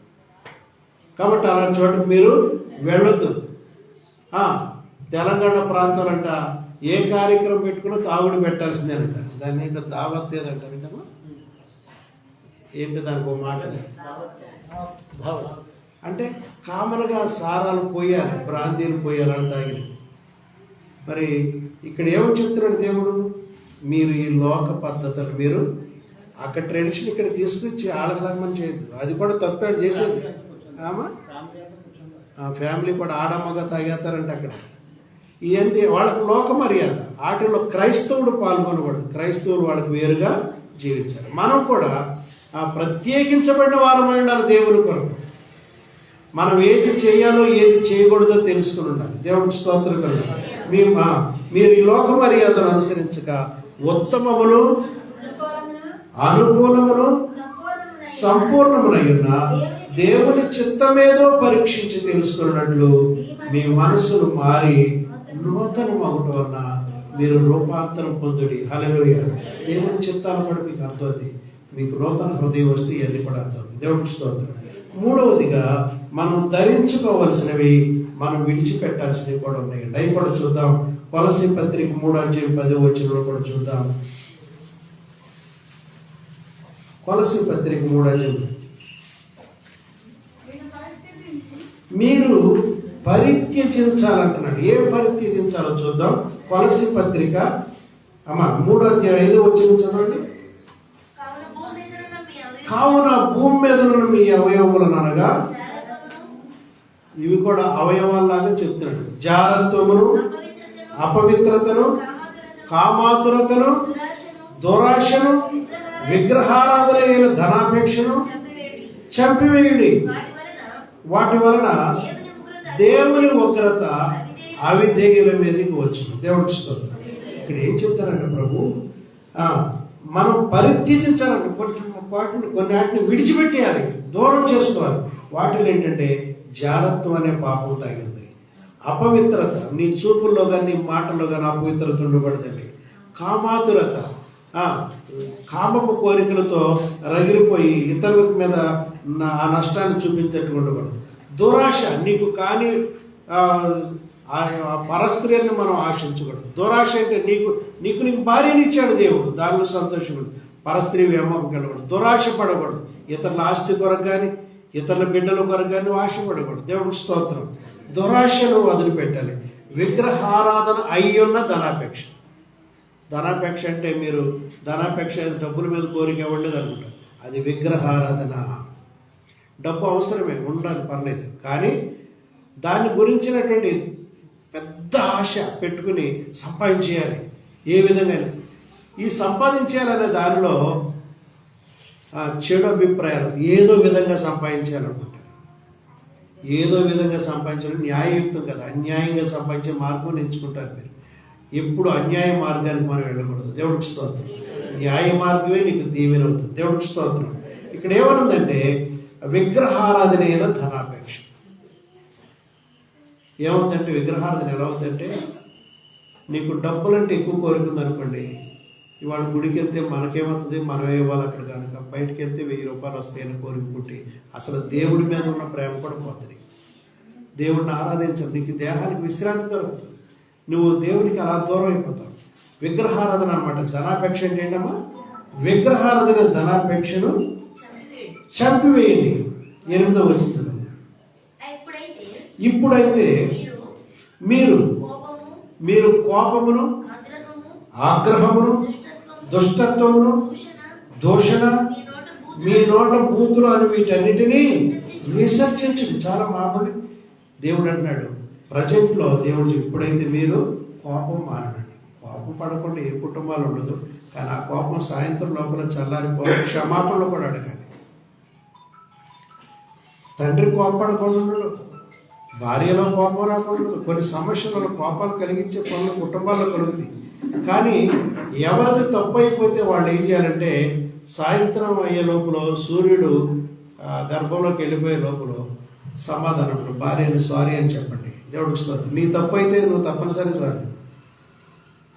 కాబట్టి అలాంటి చోటకి మీరు వెళ్ళొద్దు. తెలంగాణ ప్రాంతాలంట ఏ కార్యక్రమం పెట్టుకున్నా తాగుడు పెట్టాల్సిందేనంట. దాన్ని ఏంటో దావత్ ఏదంటారంటమ్మా, ఏంటి దానికి ఒక మాట అంటే కామన్గా సారాలు పోయాలి, బ్రాందీలు పోయాలని తాగిన. మరి ఇక్కడ ఏమని చెప్తున్నాడు దేవుడు, మీరు ఈ లోక పద్ధతులు మీరు అక్కడ ట్రెడిషన్ ఇక్కడ తీసుకొచ్చి ఆడకలాగమని చేయొద్దు. అది కూడా తప్పాడు చేసేది. ఫ్యామిలీ కూడా ఆడమ్మగా తాగేస్తారంటే అక్కడ ఏంటి వాళ్ళకి లోక మర్యాద. వాటిలో క్రైస్తవుడు పాల్గొనకూడదు. క్రైస్తవులు వాళ్ళకి వేరుగా జీవించాలి. మనం కూడా ప్రత్యేకించబడిన వారమై ఉండాలి దేవుని కొరకు. మనం ఏది చేయాలో ఏది చేయకూడదో తెలుసుకుని ఉండాలి. దేవుడికి స్తోత్రం కలుగు. మీరు ఈ లోక మర్యాదను అనుసరించక ఉత్తమమును అనుకూలమును సంపూర్ణమునై ఉన్న దేవుని చిత్తమేదో పరీక్షించి తెలుసుకున్నట్లు మీ మనసులు మారి నూతనం అవటం వలన మీరు రూపాంతరం పొందుడి. హల్లెలూయా. దేవుని చిత్తాన్ని కూడా మీకు అర్థమవుతుంది. మీకు నూతన హృదయం వస్తే ఇవన్నీ కూడా అర్థమవుతుంది. దేవుడికి స్తోత్రం. మూడవదిగా మనం ధరించుకోవలసినవి మనం విడిచిపెట్టాల్సినవి కూడా ఉన్నాయండి. అవి కూడా చూద్దాం. కొలస్సీ పత్రిక 3:10 కూడా చూద్దాం. కొలస్సీ పత్రిక 3:10 మీరు పరిత్యజించాలంటున్నాడు. ఏం పరిత్యజించాలో చూద్దాం. కొలస్సీ పత్రిక 3:5 చదవండి. కావున భూమి మీద ఉన్న మీ అవయవములను అనగా ఇవి కూడా అవయవాల్లాగా చెప్తున్నాడు. జారత్వమును, అపవిత్రతను, కామాతురతను, దురాశను, విగ్రహారాధన అయిన ధనాపేక్షను చంపివేయుడి. వాటి వలన దేవుని ఉగ్రత అవిధేయుల మీదకి వచ్చును. దేవుడికి స్తోత్రం. ఇక్కడ ఏం చెప్తారంటే ప్రభు, మనం పరిత్యజించాలంటే కొన్నిటిని విడిచిపెట్టేయాలి, దూరం చేసుకోవాలి. వాటిలో ఏంటంటే జారత్వం అనే పాపం తగింది. అపవిత్రత, నీ చూపుల్లో కానీ నీ మాటల్లో కానీ అపవిత్రత ఉండకూడదండి. కామాతురత, కామపు కోరికలతో రగిలిపోయి ఇతరుల మీద ఆ నష్టాన్ని చూపించేట్టు ఉండకూడదు. దురాశ, నీకు కానీ పరస్త్రీలను మనం ఆశించకూడదు. దురాశ అంటే నీకు భార్యని ఇచ్చాడు దేవుడు, దానిలో సంతోషం. పరస్త్రీ వ్యామోహంకి వెళ్ళకూడదు. దురాశ పడకూడదు. ఇతరుల ఆస్తి కొరకు కానీ ఇతరుల బిడ్డల కొరకు కానీ ఆశపడకూడదు. దేవుడికి స్తోత్రం. దురాశను వదిలిపెట్టాలి. విగ్రహారాధన అయ్యున్న ధనాపేక్ష. ధనాపేక్ష అంటే మీరు ధనాపేక్ష డబ్బుల మీద కోరిక ఇవ్వలేదు అనుకుంటారు. అది విగ్రహారాధన. డబ్బు అవసరమే, ఉండాలి, పర్లేదు. కానీ దాని గురించినటువంటి పెద్ద ఆశ పెట్టుకుని సంపాదించేయాలి. ఏ విధంగా ఈ సంపాదించాలనే దానిలో చెడు అభిప్రాయాలు, ఏదో విధంగా సంపాదించాలనుకుంటారు. ఏదో విధంగా సంపాదించడం న్యాయయుక్తం కదా. అన్యాయంగా సంపాదించే మార్గం ఎంచుకుంటారు మీరు. ఎప్పుడు అన్యాయ మార్గానికి మనం వెళ్ళకూడదు. దేవుడికి స్తోత్రం. న్యాయ మార్గమే నీకు దీవెన అవుతుంది. దేవుడికి స్తోత్రం. ఇక్కడ ఏమనుందంటే విగ్రహారాధన అయిన ధనాపేక్ష. ఏమవుతుందంటే విగ్రహారాధన ఎలా అవుతుందంటే, నీకు డబ్బులంటే ఎక్కువ కోరుకుంది అనుకోండి, ఇవాళ గుడికి వెళ్తే మనకేమవుతుంది, మనమే ఇవ్వాలి అక్కడ కనుక. బయటకు వెళ్తే 1000 రూపాయలు వస్తాయని కోరుకుంటే అసలు దేవుడి మీద ఉన్న ప్రేమ కూడా పోతుంది. దేవుడిని ఆరాధించాలి, నీకు దేహానికి విశ్రాంతి దొరుకుతుంది. నువ్వు దేవునికి అలా దూరం అయిపోతావు. విగ్రహారాధన అనమాట. ధనాపేక్ష అంటే ఏంటమ్మా, విగ్రహారాధన ధనాపేక్షను చంపివేయండి. 8వ వచనం. ఇప్పుడైతే మీరు కోపమును, ఆగ్రహమును, దుష్టత్వమును, దూషణ, మీ నోట బూతులు అని వీటన్నిటినీ విసర్జించండి. చాలా మామూలు. దేవుడు అంటున్నాడు ప్రజెంట్లో, దేవుడు ఇప్పుడైతే మీరు కోపం మానండి. కోపం పడకుండా ఏ కుటుంబాలు ఉండదు, కానీ ఆ కోపం సాయంత్రం లోపల చల్లారిపోవాలి. క్షమాపణలు కూడా అడగాలి. తండ్రి కోపడకుండా ఉండడు, భార్యలో కోపం రాకుండా, కొన్ని సమస్యలలో కోపాలు కలిగించే పనులు కుటుంబాల్లో కలుగుతాయి. కానీ ఎవరిది తప్పు అయిపోతే వాళ్ళు ఏం చేయాలంటే సాయంత్రం అయ్యే లోపల, సూర్యుడు గర్భంలోకి వెళ్ళిపోయే లోపల సమాధానం, భార్యని సారీ అని చెప్పండి. దేవుడికి స్తోత్రం. నీ తప్పు అయితే నువ్వు తప్పనిసరి సారీ,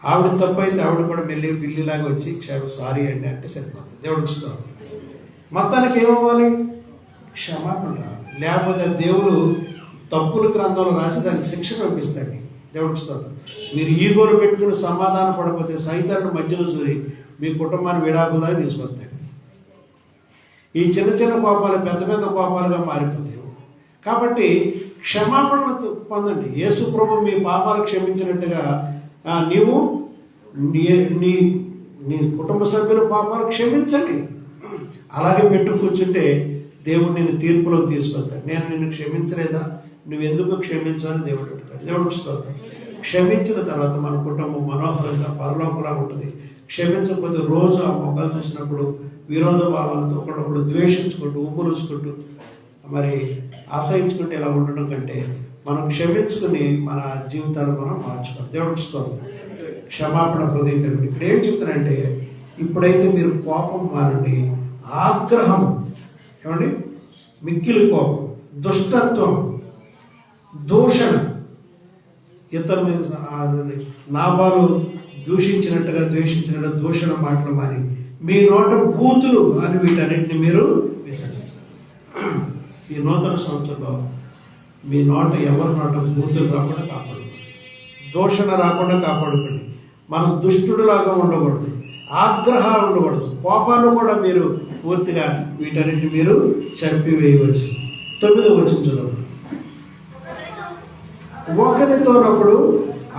ఆవిడ తప్పు అయితే ఆవిడ కూడా పిల్లిలాగా వచ్చి సారీ అండి అంటే సరిపోతుంది. దేవుడికి స్తోత్రం. మొత్తానికి ఏమవ్వాలి? క్షమాపణ రావాలి. లేకపోతే దేవుడు తప్పుల గ్రంథంలో రాసి దానికి శిక్ష పంపిస్తాడు. దేవుడికి స్తోత్రం. మీరు ఈగోలు పెట్టుకుని సమాధానం పడకపోతే సైతాన్ని మధ్యలో చూరి మీ కుటుంబాన్ని విడాకుల దాకా తీసుకొస్తాడు. ఈ చిన్న చిన్న కోపాలు పెద్ద పెద్ద కోపాలుగా మారిపోతాయి. కాబట్టి క్షమాపణ పొందండి. యేసు ప్రభు మీ పాపాలు క్షమించినట్టుగా నీవు నీ కుటుంబ సభ్యుల పాపాలు క్షమించండి. అలాగే పెట్టు కూర్చుంటే దేవుడు నిన్ను తీర్పులోకి తీసుకొస్తాడు. నేను నిన్ను క్షమించలేదా, నువ్వెందుకు క్షమించాలని దేవుడు అడుగుతాడు. దేవుడు స్తోత్రం. క్షమించిన తర్వాత మన కుటుంబం మనోహరంగా పరలోకంలా ఉంటుంది. క్షమించకపోతే రోజు ఆ మొక్కలు చూసినప్పుడు విరోధ భావాలతో ఒకడొకడు ద్వేషించుకుంటూ, ఉమ్మరుచుకుంటూ, మరి అసహించుకుంటూ ఇలా ఉండడం కంటే మనం క్షమించుకుని మన జీవితాలు మనం మార్చుకోవాలి. దేవుడు స్తోత్రం. క్షమాపణ హృదయకరుడు. ఇక్కడ ఏం చెప్తానంటే ఇప్పుడైతే మీరు కోపం మానండి, ఆగ్రహం, ఏమండి, మిక్కిలి కోపం, దుష్టత్వం, దూషణ, ఇతరులు నాబాలు దూషించినట్టుగా ద్వేషించినట్టుగా దూషణ మాటలు మాని మీ నోట బూతులు అని వీటన్నిటిని మీరు విసర్జించారు. ఈ నూతన సంవత్సరంలో మీ నోట ఎవరి నోట బూతులు రాకుండా కాపాడుకోండి, దూషణ రాకుండా కాపాడుకోండి. మనం దుష్టుడులాగా ఉండకూడదు, ఆగ్రహాలు ఉండకూడదు, కోపాన్ని కూడా మీరు పూర్తిగా వీటన్నిటిని మీరు చంపివేయవచ్చు. 9వ వచనం చూడండి. ఒకరితోనొకడు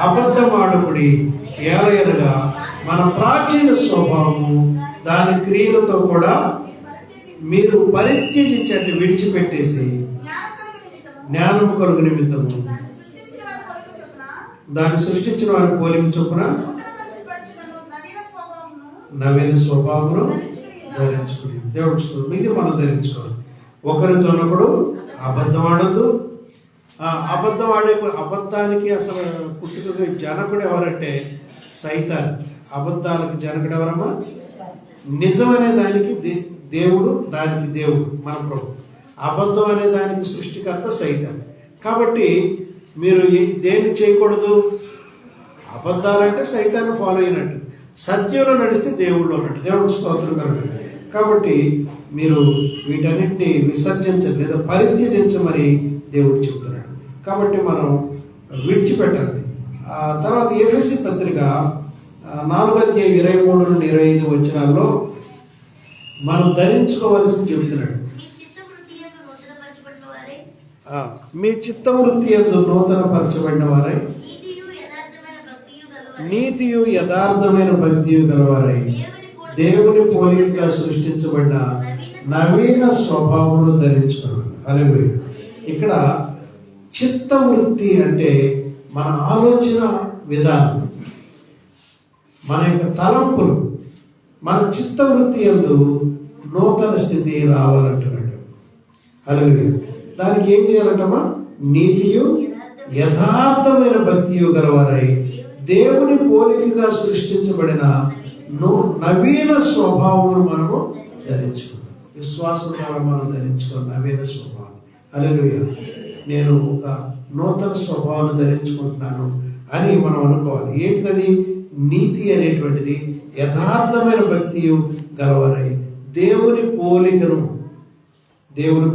అబద్ధమాడుకుడి, ఏలయనగా మన ప్రాచీన స్వభావము దాని క్రియలతో కూడా మీరు పరిత్యజించండి, విడిచిపెట్టేసి జ్ఞానము కలుగు నిమిత్తము దాన్ని సృష్టించిన వారి పోలిక చొప్పున నవీన స్వభావమును ధరించుకుని. దేవుడు ఇది మనం ధరించుకోవాలి. ఒకరితోనొకడు అబద్ధం ఆడద్దు. అబద్ధానికి అసలు పుట్టుక జనకుడు ఎవరంటే సైతాన్. అబద్ధాలకు జనకుడు ఎవరమ్మా? నిజం అనే దానికి దేవుడు, దానికి దేవుడు మన ప్రభు. అబద్ధం అనే దానికి సృష్టికర్త సైతాన్. కాబట్టి మీరు దేన్ని చేయకూడదు? అబద్ధాలంటే సైతాన్ని ఫాలో అయినట్టు, సత్యంలో నడిస్తే దేవుళ్ళు ఉన్నట్టు. దేవుడు స్తోత్రం కలుగుతుంది. కాబట్టి మీరు వీటన్నిటిని విసర్జించండి లేదా పరిత్యజించమని దేవుడు చెప్తున్నాడు. కాబట్టి మనం విడిచిపెట్టాలి. తర్వాత ఎఫెసీ పత్రిక 4:23-25 వచనాల్లో మనం ధరించుకోవాల్సింది చెబుతున్నాడు. మీ చిత్తవృత్తి యందు నూతన పరచబడిన వారై నీతియు యథార్థమైన భక్తియు గలవారై దేవుని పోలికగా సృష్టించబడిన నవీన స్వభావమును ధరించుకోవాలి. హల్లెలూయా. ఇక్కడ చిత్తవృత్తి అంటే మన ఆలోచన విధానం, మన యొక్క తలంపులు, మన చిత్తవృత్తి యందు నూతన స్థితి రావాలంటున్నాడు. హల్లెలూయా. దానికి ఏం చేయాలంటమ్మా? నీతియు యథార్థమైన భక్తియు గలవారై దేవుని పోలికగా సృష్టించబడిన నవీన స్వభావమును మనము ధరించుకున్నాం. విశ్వాసం ద్వారా మనం ధరించుకున్నాం నవీన స్వభావం. హల్లెలూయా. నేను ఒక నూతన స్వభావాన్ని ధరించుకుంటున్నాను అని మనం అనుకోవాలి. ఏంటది? నీతి అనేటువంటిది యథార్థమైన భక్తియు గలవారై దేవుని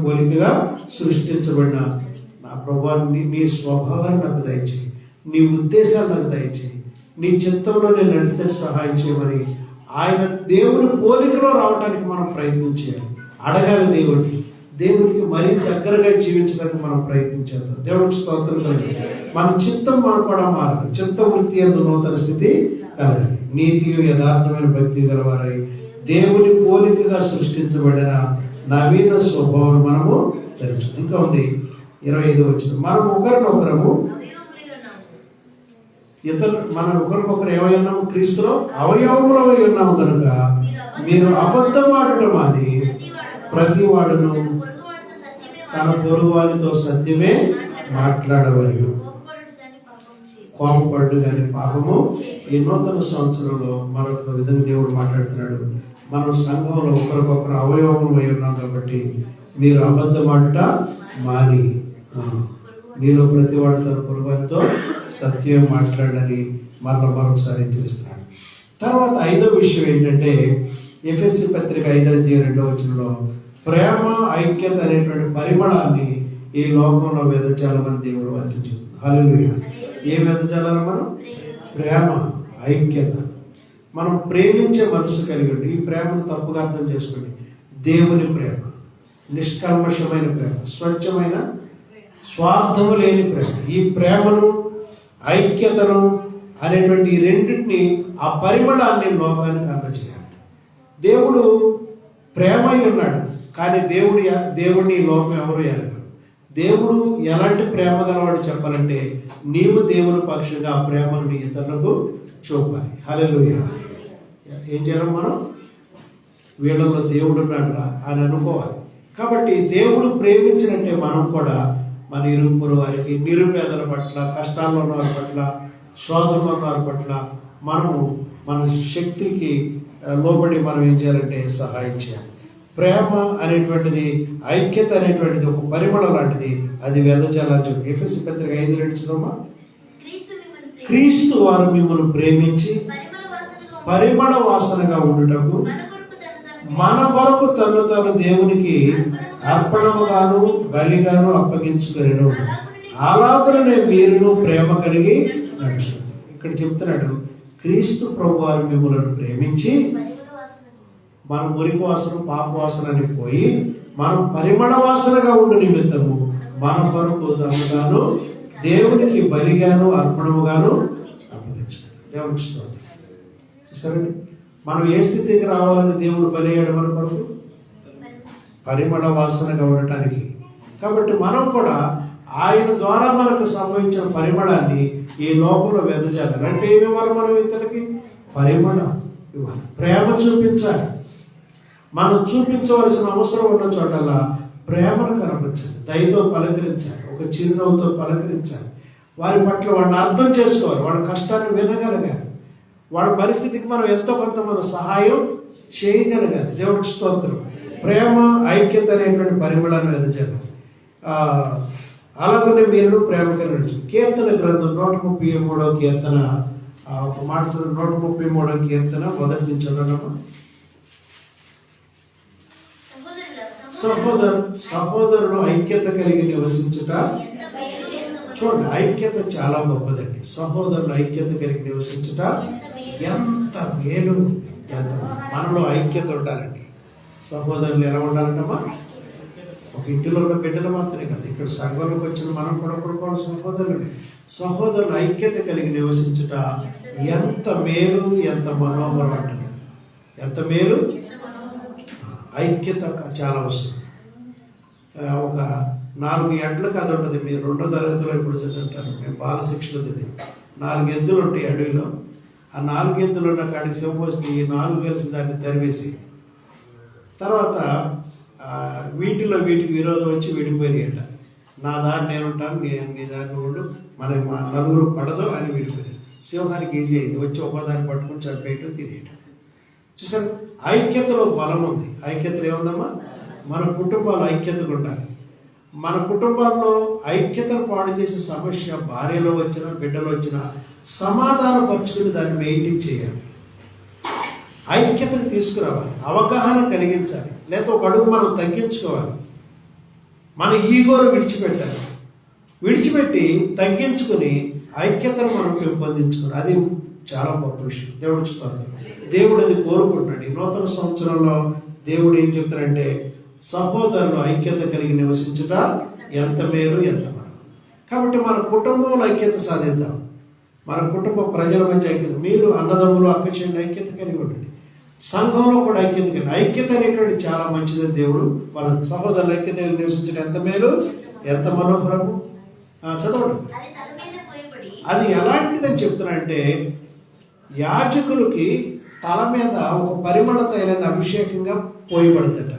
పోలికగా సృష్టించబడిన నా ప్రభువాన్ని, నీ స్వభావాన్ని నాకు దయచేయి, నీ ఉద్దేశాలు నాకు దయచేయి, నీ చిత్తంలో నేను నడిచే సహాయం చేయమని ఆయన దేవుని పోలికలో రావడానికి మనం ప్రయత్నం చేయాలి. అడగాలి దేవునికి మరీ దగ్గరగా జీవించడానికి మనం ప్రయత్నం చేద్దాం. దేవుడికి స్తోత్రం కలగాలి. మన చిత్తం కూడా మారాలి. చిత్త వృత్తి ఎందు నూతన స్థితి కలగాలి. నీతియు యథార్థమైన భక్తి గలవారై దేవుని పోలికగా సృష్టించబడిన నవీన స్వభావం మనము తెలుసు. ఇంకా ఉంది 25 వచ్చిన మనం ఒకరినొకరము మనం ఒకరికొకరు ఏమై ఉన్నాము? క్రీస్తులో అవయవములమై ఉన్నాము కనుక మీరు అబద్ధమాడటం మాని ప్రతి వాడును తన పొరుగు వారితో సత్యమే మాట్లాడవలెను, కోపపడు కానీ పాపము. ఈ నూతన సంవత్సరంలో మరొక విధంగా దేవుడు మాట్లాడుతున్నాడు. మనం సంఘంలో ఒకరికొకరు అవయవములమై ఉన్నాం కాబట్టి మీరు అబద్ధమాడట మాని మీలో ప్రతి వాడు తన పొరుగు వారితో సత్యం మాట్లాడని మరొకసారి హెచ్చరిస్తున్నాడు. తర్వాత 5వ విషయం ఏంటంటే ఎఫెసీ పత్రిక 5:2 వచనంలో ప్రేమ ఐక్యత అనేటువంటి పరిమళాన్ని ఈ లోకంలో వెదజాలమని దేవుడు వాక్యం చెప్తుంది. హల్లెలూయా. ఏ వెదజాలని? మనం ప్రేమ, ఐక్యత. మనం ప్రేమించే మనసు కలిగి ఉండి ఈ ప్రేమను తప్పుగా అర్థం చేసుకోండి. దేవుని ప్రేమ, నిష్కల్మషమైన ప్రేమ, స్వచ్ఛమైన స్వార్థము లేని ప్రేమ. ఈ ప్రేమను, ఐక్యతను అనేటువంటి ఈ రెండింటిని, ఆ పరిమళాన్ని లోకానికి అందజేయాలి. దేవుడు ప్రేమై ఉన్నాడు, కానీ దేవుడిని లోకం ఎవరు ఎరగరు. దేవుడు ఎలాంటి ప్రేమ గలవాడు చెప్పాలంటే నీవు దేవుని పక్షంగా ఆ ప్రేమను ఇతరులకు చూపాలి. హల్లెలూయా. ఏం చేయాలి? మనం వీళ్ళలో దేవుడు ఉన్నాడు అని అనుకోవాలి. కాబట్టి దేవుడు ప్రేమించినట్టే మనం కూడా మన ఇరుగు వారికి, నిరుపేదల పట్ల, కష్టాల్లో ఉన్న వారి పట్ల, శోధనలో ఉన్న వారి పట్ల మనము మన శక్తికి లోబడి మనం ఏం చేయాలంటే సహాయం చేయాలి. ప్రేమ అనేటువంటిది, ఐక్యత అనేటువంటిది ఒక పరిమళం లాంటిది. అది వెదజాలని చెప్పి ఎఫెసీ పత్రిక 5:2 చదవమా. క్రీస్తు వారు మిమ్మల్ని ప్రేమించి పరిమళ వాసనగా ఉండుటకు మన కొరకు తను దేవునికి అర్పణముగాను బలిగాను అప్పగించుకొనెను. అలాగనే మీరును ప్రేమ కలిగి నడుచుకోండి. ఇక్కడ చెప్తున్నాడు, క్రీస్తు ప్రభు వారు మిమ్మల్ని ప్రేమించి మన మురికి వాసన, పాప వాసన అని పోయి మనం పరిమళ వాసనగా ఉండు నిమిత్తము మన కొరకు తనగాను దేవునికి బలిగాను అర్పణముగాను అప్పగించాడు. దేవునికి స్తోత్రం. సరే, మనం ఏ స్థితికి రావాలని దేవుడు బలి అయ్యాడు మన కొరకు? పరిమళ వాసనగా ఉండటానికి. కాబట్టి మనం కూడా ఆయన ద్వారా మనకు సంభవించిన పరిమళాన్ని ఈ లోకంలో వెదజాలి. అంటే ఏమి ఇవ్వాలి? మనం ఇతనికి పరిమళం ఇవ్వాలి, ప్రేమ చూపించాలి. మనం చూపించవలసిన అవసరం ఉన్న చోటల్లా ప్రేమను కనపరచాలి, దయతో పలకరించాలి, ఒక చిరునవ్వుతో పలకరించాలి. వారి పట్ల వాళ్ళని అర్థం చేసుకోవాలి, వాళ్ళ కష్టాన్ని వినగలగాలి, వాళ్ళ పరిస్థితికి మనం ఎంతో కొంత మనం సహాయం చేయగలగాలి. దేవుడికి స్తోత్రం. ప్రేమ, ఐక్యత అనేటువంటి పరిమళాన్ని వెదజాలి. అలాగనే మీరు ప్రేమ కలిగి కీర్తన గ్రంథం 133వ కీర్తన, ఒక మాట 133వ కీర్తన మొదటి నుంచి చదవడమా. సహోదరులు ఐక్యత కలిగి నివసించుట. చూడండి, ఐక్యత చాలా గొప్పదండి. సహోదరులు ఐక్యత కలిగి నివసించుట ఎంత మేలు, ఎంత మనలో ఐక్యత ఉండాలండి. సహోదరులు ఎలా ఉండాలంటమ్మా? ఒక ఇంటిలో ఉన్న బిడ్డలు మాత్రమే కాదు, ఇక్కడ సంఘంలోకి వచ్చిన మనం కూడా కొడుకోవాలి సహోదరుని. సహోదరులు ఐక్యత కలిగి నివసించుట ఎంత మేలు, ఎంత మనోహరం అంటుంది. ఎంత మేలు! ఐక్యత చాలా అవసరం. ఒక 4 ఎడ్ల కథ ఉంటుంది. మీరు 2వ తరగతిలో ఇప్పుడు చదువుంటారు. మేము బాల శిక్షలో చదివి 4 ఎద్దులు ఉంటాయి అడవిలో. ఆ 4 ఎద్దులు ఉన్న కాడికి శివపోసి ఈ 4 కలిసి దాన్ని తరివేసి తర్వాత వీటికి విరోధం వచ్చి విడిపోయినాయట. నా దారి నేను ఉంటాను, నీ దారిని ఉండు, మన 4 పడదు అని విడిపోయారు. సింహానికి ఈజీ అయింది, వచ్చి ఒక్కోదాన్ని పట్టుకుని చంపేయటం, తినేయటం. చూసారు, ఐక్యతలో బలం ఉంది. ఐక్యతలో ఏముందమ్మా? మన కుటుంబాలు ఐక్యతగా ఉండాలి. మన కుటుంబాల్లో ఐక్యతను పాడు చేసే సమస్య భార్యలో వచ్చినా, బిడ్డలో వచ్చినా సమాధానం పరుచుకుని దాన్ని మెయింటైన్ చేయాలి. ఐక్యతను తీసుకురావాలి, అవగాహన కలిగించాలి. లేదా ఒక అడుగు మనం తగ్గించుకోవాలి. మన ఈగోను విడిచిపెట్టి తగ్గించుకుని ఐక్యతను మనం పెంపొందించుకోవాలి. అది చాలా గొప్ప విషయం. దేవుడు స్తోత్రం. దేవుడు అది కోరుకుంటున్నాడు. ఈ నూతన సంవత్సరంలో దేవుడు ఏం చెప్తాడంటే సహోదరులు ఐక్యత కలిగి నివసించుట ఎంత మేలు ఎంత మనం. కాబట్టి మన కుటుంబంలో ఐక్యత సాధిద్దాం. మన కుటుంబ ప్రజల మధ్య ఐక్యత, మీరు అన్నదమ్ములు అక్క చెల్లి ఐక్యత కలిగి ఉండండి. సంఘంలో కూడా ఐక్యత కలిగి, ఐక్యత అనేటువంటి చాలా మంచిదని దేవుడు వాళ్ళ సహోదరులు ఐక్యత కలిగి నివసించడం ఎంత మేలు ఎంత మనోహరము. చదవండి. అది ఎలాంటిదని చెప్తున్నానంటే యాజకులకి తల మీద ఒక పరిమళ తైలాన్ని అభిషేకంగా పోయబడుతుంట.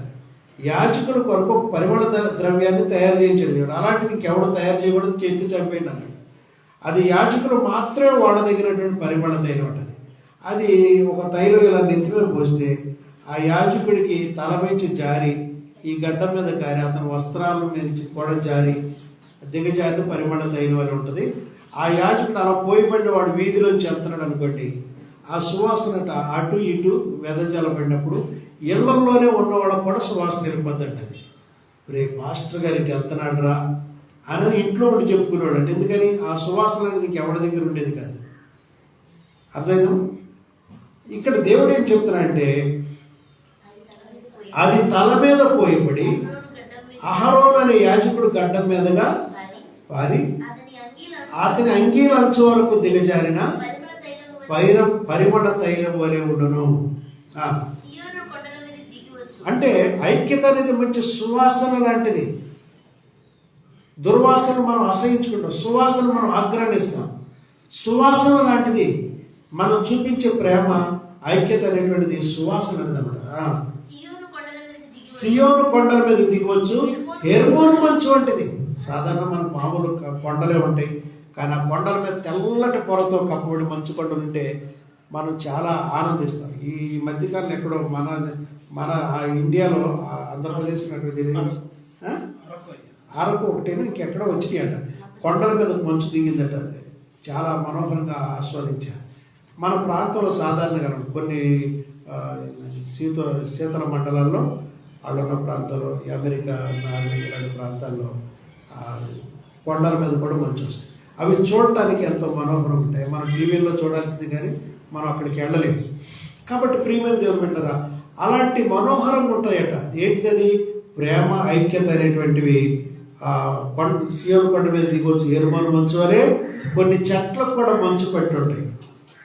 యాజకుల కొరకు ఒక పరిమళ ద్రవ్యాన్ని తయారు చేయించాడు. అలాంటిది ఇంకెవడు తయారు చేయకూడదు, చేతి చంపేయండి అన్నాడు. అది యాజకులు మాత్రమే వాడదగినటువంటి పరిమళ తైలం ఉంటుంది. అది ఒక తైలం ఇలా నెత్తి మీద పోస్తే ఆ యాజకుడికి తల నుంచి జారి ఈ గడ్డ మీద కారి అతని వస్త్రాల నుంచి కూడా జారి దిగజారి పరిమళ తైలం అని ఉంటుంది. ఆ యాజకుడు అలా పోయిపడిన వాడు వీధిలోంచి వెళ్తున్నాడు అనుకోండి, ఆ సువాసన అటు ఇటు వెదజల్లబడినప్పుడు ఇళ్లలోనే ఉన్నవాళ్ళకు కూడా సువాసన వెళ్ళిపోతుంటది. రే పాస్టర్ గారికి వెళ్తున్నాడు రా అని ఇంట్లో ఉండి చెప్పుకునేవాడు. అంటే ఎందుకని ఆ సువాసన అనేది ఎవరి దగ్గర ఉండేది కాదు. అర్థం. ఇక్కడ దేవుడు ఏం చెప్తున్నాడంటే అది తల మీద పోయబడి అహరోను అనే యాజకుడు గడ్డం మీదగా వారి అతని అంగీల అంచు వరకు దిగజారిన పరిమళ తైలం వలె ఉండును. అంటే ఐక్యత అనేది మంచి సువాసన లాంటిది. దుర్వాసన మనం అసహించుకుంటాం, సువాసన మనం ఆగ్రహిస్తాం. సువాసన లాంటిది మనం చూపించే ప్రేమ, ఐక్యత అనేటువంటిది సువాసన అన్నమాట. సియోను కొండల మీద దిగవచ్చు, హెర్మోను మంచు వంటిది. సాధారణ మన మామూలు కొండలే ఉంటాయి, కానీ ఆ కొండల మీద తెల్లటి పొరతో కప్పబడి మంచు కొండలు ఉంటే మనం చాలా ఆనందిస్తాం. ఈ మధ్యకాలం ఎక్కడో మన ఇండియాలో ఆంధ్రప్రదేశ్ అరకు ఒకటేనా ఇంకెక్కడో వచ్చినాయట, కొండల మీద మంచు దిగిందట. చాలా మనోహరంగా ఆస్వాదించారు. మన ప్రాంతంలో సాధారణంగా కొన్ని శీతల మండలాల్లో వాళ్ళున్న ప్రాంతాల్లో, అమెరికా ఇలాంటి ప్రాంతాల్లో కొండల మీద కూడా మంచు వస్తుంది. అవి చూడటానికి ఎంతో మనోహరం ఉంటాయి. మనం టీవీలో చూడాల్సింది కానీ మనం అక్కడికి వెళ్ళలేము. కాబట్టి ప్రియమైన దేవుని బిడ్డలారా, అలాంటి మనోహరంగా ఉంటాయట. ఏంటిది? ప్రేమ, ఐక్యత అనేటువంటివి. సియోను కొండ మీద దిగవచ్చు, ఎరుమను మంచు వలె. కొన్ని చెట్లకు కూడా మంచు పట్టి ఉంటాయి,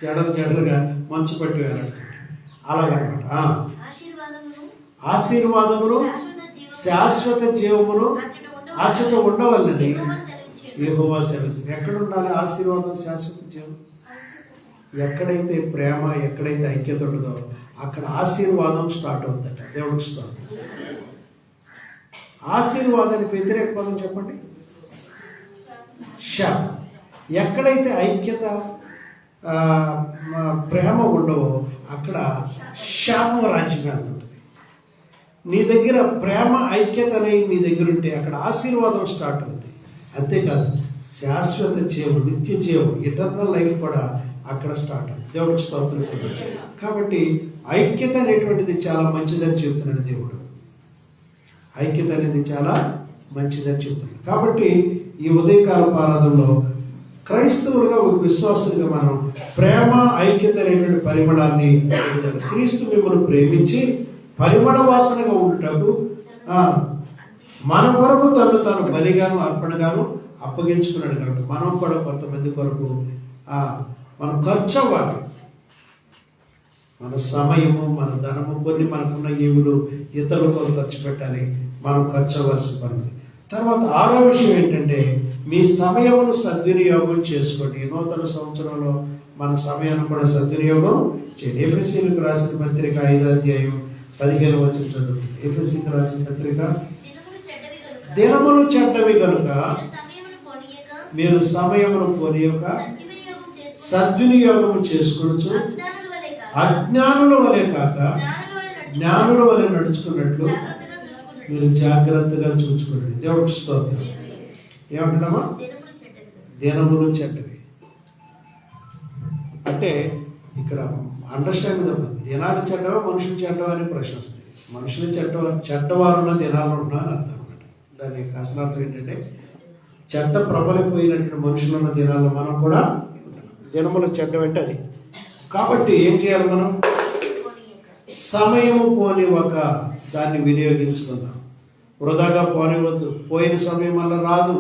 జడలుగా మంచు పట్టి వేయాలంటే అలాగనమాట. ఆశీర్వాదములు శాశ్వత జీవములు అచ్చట ఉండవాలని యెహోవా సెలవిస్తాడు. ఎక్కడ ఉండాలి ఆశీర్వాదం, శాశ్వత జీవం? ఎక్కడైతే ప్రేమ, ఎక్కడైతే ఐక్యత ఉంటుందో అక్కడ ఆశీర్వాదం స్టార్ట్ అవుతుందట. దేవుడికి స్తోత్రం. ఆశీర్వాదానికి వ్యతిరేక పదం చెప్పండి, శాపం. ఎక్కడైతే ఐక్యత, ప్రేమ ఉండవో అక్కడ శాపం రాజ్యం వెళ్తుంటుంది. నీ దగ్గర ప్రేమ, ఐక్యత అనేవి నీ దగ్గర ఉంటే అక్కడ ఆశీర్వాదం స్టార్ట్ అవుతుంది. అంతేకాదు శాశ్వత జీవం, నిత్య జీవం, ఇటర్నల్ లైఫ్ కూడా అక్కడ స్టార్ట్ అవుతుంది. దేవుడికి స్తోత్రం. కాబట్టి ఐక్యత అనేటువంటిది చాలా మంచిదని చెబుతున్నాడు దేవుడు. ఐక్యత అనేది చాలా మంచిదని చెబుతున్నాడు. కాబట్టి ఈ ఉదయకాల ఆరాధనలో క్రైస్తవులుగా, విశ్వాసులుగా మనం ప్రేమ, ఐక్యత అనేటువంటి పరిమళాన్ని, క్రీస్తు మిమ్మల్ని ప్రేమించి పరిమళ వాసనగా ఉండటకు మన కొరకు తాను బలిగాను, అర్పణగాను అప్పగించుకున్నాడు. కాబట్టి మనం కూడా కొంతమంది కొరకు మనం ఖర్చు అవ్వాలి. మన సమయము, మన ధనము, కొన్ని మనకున్న ఈవులు ఇతరుల కొరకు ఖర్చు పెట్టాలి. మనం ఖర్చు అవ్వాల్సిన పని. తర్వాత 6వ విషయం ఏంటంటే మీ సమయమును సద్వినియోగం చేసుకోండి. నూతన సంవత్సరంలో మన సమయాన్ని కూడా సద్వినియోగం చేయండి. ఎఫెసీయులకు రాసిన పత్రిక 5వ అధ్యాయం 15వ వచనం చదువుతుంది. ఎఫెసీయులకు రాసిన పత్రిక, దినములు చెడ్డవి కనుక మీరు సమయమును పోనీయక సద్వినియోగం చేసుకొనుచు అజ్ఞానుల వలె కాక జ్ఞానుల వలె నడుచుకున్నట్లు మీరు జాగ్రత్తగా చూసుకోండి. దేవుడికి స్తోత్రం. ఏమంటున్నామా? దినములు చెడ్డవి అంటే ఇక్కడ అండర్స్టాండింగ్ తప్పదు. దినాలు చెడ్డవా, మనుషులు చెడ్డవా అని ప్రశ్న వస్తుంది. మనుషులు చెడ్డవారు ఉన్న దినాలు ఉన్నా అని అర్థం అనమాట. దాని అసలు అర్థం ఏంటంటే చెడ్డ ప్రబలిపోయినటువంటి మనుషులు ఉన్న దినాల్లో మనం కూడా దినములు చెడ్డవంటే అది కాబట్టి ఏం చేయాలి మనం? సమయము పోనివ్వక దాన్ని వినియోగించుకుందాం. వృధాగా పోనివ్వద్దు. పోయిన సమయం వల్ల రాదు.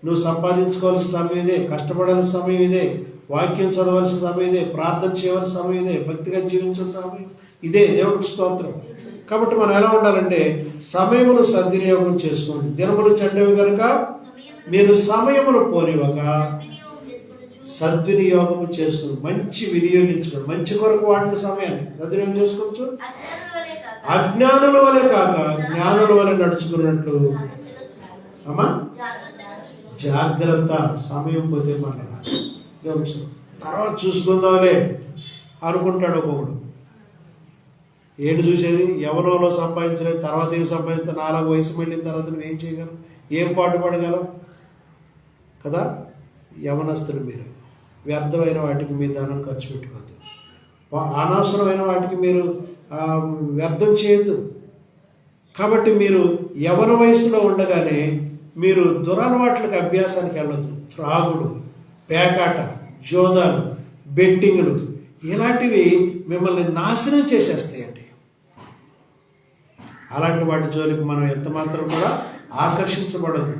నువ్వు సంపాదించుకోవాల్సిన సమయం ఇదే, కష్టపడాల్సిన సమయం ఇదే, వాక్యం చదవాల్సిన సమయం ఇదే, ప్రార్థన చేయవలసిన సమయం ఇదే, భక్తిగా జీవించాల్సిన సమయం ఇదే. దేవుడికి స్తోత్రం. కాబట్టి మనం ఎలా ఉండాలంటే సమయమును సద్వినియోగం చేసుకోండి. దినములు చెడ్డవి కనుక మీరు సమయమును పోనివ్వక సద్వినియోగం చేసుకోండి. మంచి వినియోగించుకోండి. మంచి కొరకు వాడిన సమయాన్ని సద్వినియోగం చేసుకోవచ్చు. అజ్ఞానుల వలె కాక జ్ఞానుల వలె నడుచుకున్నట్లు అమ్మా జాగ్రత్త. సమయం పోతే మన తర్వాత చూసుకుందాంలే అనుకుంటాడు ఒక్కొక్కడు. ఏంటి చూసేది? యవనంలో సంపాదించలేదు, తర్వాత ఏం సంపాదించిన 4 వయసు వెళ్ళిన తర్వాత నువ్వు ఏం చేయగలవు? ఏం పాటు పడగలవు కదా? యవనస్తులు మీరు వ్యర్థమైన వాటికి మీ ధనం ఖర్చు పెట్టుకోవద్దు. అనవసరమైన వాటికి మీరు వ్యర్థం చేయొద్దు. కాబట్టి మీరు యవన వయసులో ఉండగానే మీరు దురలవాట్లకు అభ్యాసానికి వెళ్ళొద్దు. త్రాగుడు, పేకాట, జోదాలు, బెట్టింగులు ఇలాంటివి మిమ్మల్ని నాశనం చేసేస్తాయండి. అలాంటి వాటి జోలికి మనం ఎంత మాత్రం కూడా ఆకర్షించబడదు.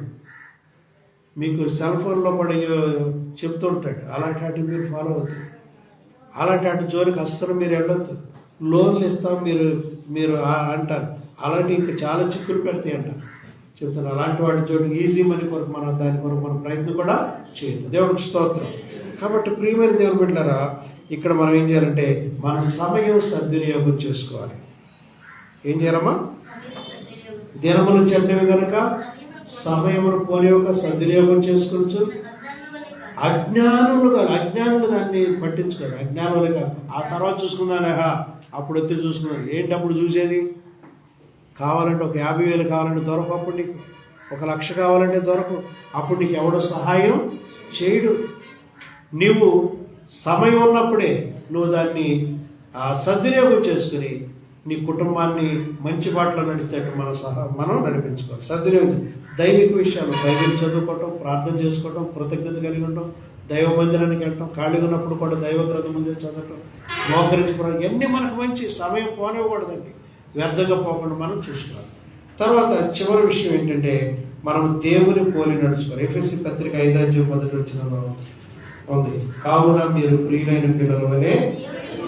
మీకు సెల్ ఫోన్లో పడి చెప్తూ ఉంటాడు, అలాంటి వాటిని మీరు ఫాలో అవుతారు. అలాంటి వాటి జోలికి అస్సలు మీరు వెళ్ళొద్దు. లోన్లు ఇస్తాం మీరు అంటారు. అలాంటి ఇంకా చాలా చిక్కులు పెడతాయి అంటారు. చెప్తాను అలాంటి వాటి జోలికి ఈజీ మనీ కొరకు మనం దాని కొరకు మనం ప్రయత్నం కూడా చేయొద్దు. దేవుడికి స్తోత్రం. కాబట్టి ప్రియమైన దేవుని బిడ్డలారా, ఇక్కడ మనం ఏం చేయాలంటే మన సమయం సద్వినియోగం చేసుకోవాలి. ఏం చేయాలమ్మా? దినములు చెడ్డవి కనుక సమయమును పోనివ్వక సద్వినియోగం చేసుకోవచ్చు. అజ్ఞానులు దాన్ని పట్టించుకోరు. అజ్ఞానులే కాదు. ఆ తర్వాత చూసుకుందానే, అప్పుడు వచ్చి చూసుకున్నాను. ఏంటి అప్పుడు చూసేది? కావాలంటే ఒక 50,000 కావాలంటే దొరకవు. అప్పుడు నీకు 1,00,000 కావాలంటే దొరకవు. అప్పుడు నీకు ఎవడో సహాయం చేయడు. నీవు సమయం ఉన్నప్పుడే నువ్వు దాన్ని సద్వినియోగం చేసుకుని నీ కుటుంబాన్ని మంచి బాటలో నడిచేటట్టు మనం నడిపించుకోవాలి. సద్వినియోగం దైవిక విషయాలు, బైబిల్ చదువుకోవటం, ప్రార్థన చేసుకోవటం, కృతజ్ఞత కలిగి ఉండటం, దైవ మందిరానికి వెళ్ళటం, ఖాళీగా ఉన్నప్పుడు కూడా దైవ గ్రంథం ముందే చదవటం, మోకరించుకోవడం, ఇవన్నీ మనకు మంచి. సమయం పోనివ్వకూడదండి. వ్యర్థంగా పోకుండా మనం చూసుకోవాలి. తర్వాత చివరి విషయం ఏంటంటే మనం దేవుని పోలి నడుచుకోవాలి. ఎఫెసీ పత్రిక 5:10 ఉంది. కావున మీరు ప్రియులైన పిల్లల వలె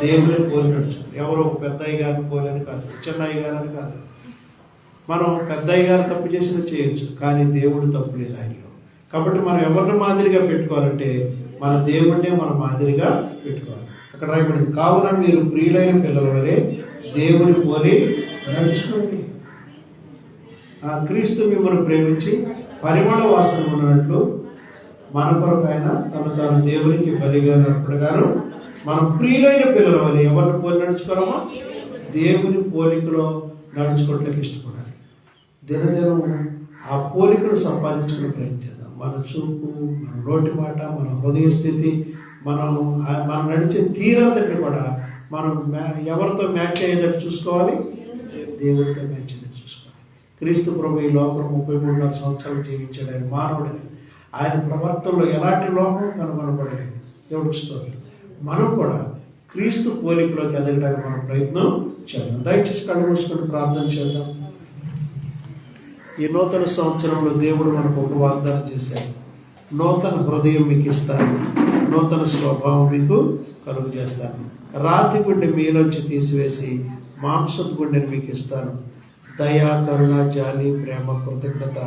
దేవుని పోలి నడుచుకోవాలి. ఎవరో ఒక పెద్దయ్య గారిని పోలని కాదు, చిన్నయ్య గారని కాదు. మనం పెద్దయ్య గారు తప్పు చేసినా చేయొచ్చు, కానీ దేవుడు తప్పు లేదు ఆయనలో. కాబట్టి మనం ఎవరిని మాదిరిగా పెట్టుకోవాలంటే మన దేవుడినే మనం మాదిరిగా పెట్టుకోవాలి. అక్కడ రాయబడింది, కావున మీరు ప్రియులైన పిల్లల వలె దేవుని పోలి నడుచుకోండి. క్రీస్తు మిమ్మల్ని ప్రేమించి పరిమళ వాసన ఉన్నట్లు మన కొరకు ఆయన తాను దేవునికి బలిగా నడపడగాను మనం ప్రియులైన పిల్లల వల్ల ఎవరిని పోలి నడుచుకోవాలమా? దేవుని పోలికలో నడుచుకోవడానికి ఇష్టపడాలి. దినదినం ఆ పోలికను సంపాదించుకునే ప్రయత్నిద్దాం. మన చూపు, మన నోటి మాట, మన హృదయ స్థితి, మనం నడిచే తీరంతటి కూడా మనం ఎవరితో మ్యాచ్ అయ్యేటట్టు చూసుకోవాలి? దేవుడితో మ్యాచ్ అయ్యేటట్టు చూసుకోవాలి. క్రీస్తు ప్రభు ఈ లోకం 33 సంవత్సరాలు జీవించాడు. ఆయన మానవుడిగా. ఆయన ప్రవర్తనలో ఎలాంటి లోపం కనుగొనబడలేదు. దేవుడికి స్తోత్రం. మనం కూడా క్రీస్తు పోలికలోకి ఎదగడానికి మనం ప్రయత్నం చేద్దాం. దయచేసి కళ్ళు మూసుకొని ప్రార్థన చేద్దాం. ఈ నూతన సంవత్సరంలో దేవుడు మనకు ఒక వాగ్దానం చేశాడు. నూతన హృదయం మీకు ఇస్తాను, నూతన స్వభావం మీకు కలుగు చేస్తాను, రాతి గుండె మీలోంచి తీసివేసి మాంసపు గుండెని మీకు ఇస్తాను, దయా, కరుణ, జాలి, ప్రేమ, కృతజ్ఞత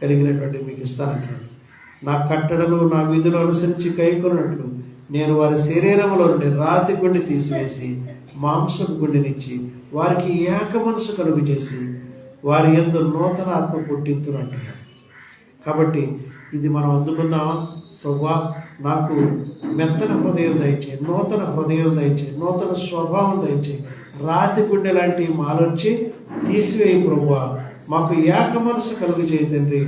కలిగినటువంటి మీకు ఇస్తానంటాడు. నా కట్టడలు, నా విధులు అనుసరించి కైకొన్నట్లు నేను వారి శరీరంలో నుండి రాతి గుండె తీసివేసి మాంసపు గుండెనిచ్చి వారికి ఏక మనసు కలుగు చేసి వారి యందు నూతన ఆత్మ పుట్టింతును అంటున్నాడు. కాబట్టి ఇది మనం అందుకుందామా? ప్రభువా, నాకు మెత్తన హృదయం దయచే, నూతన హృదయం దయచే, నూతన స్వభావం దయచే, రాతి గుండె లాంటి మాలోంచి తీసివేయి ప్రభువా, మాకు ఏక మనసు కలుగు చేయి తండ్రి,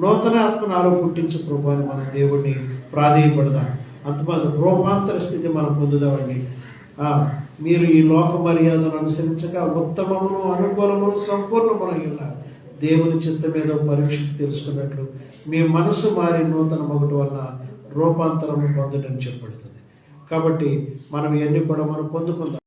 నూతన ఆత్మ నాలో పుట్టించు ప్రభు అని మనం దేవుడిని ప్రాధేయపడదాం. అంతమంది రూపాంతర స్థితి మనం పొందుదామండి. మీరు ఈ లోక మర్యాదను అనుసరించక ఉత్తమమును, అనుకూలమును, సంపూర్ణమున దేవుని చిత్తం మీద పరీక్ష తెలుసుకున్నట్లు మీ మనసు మారి నూతన మొగటి వలన రూపాంతరము పొందడం చెప్పబడుతుంది. కాబట్టి మనం ఇవన్నీ కూడా మనం పొందుకుందాం.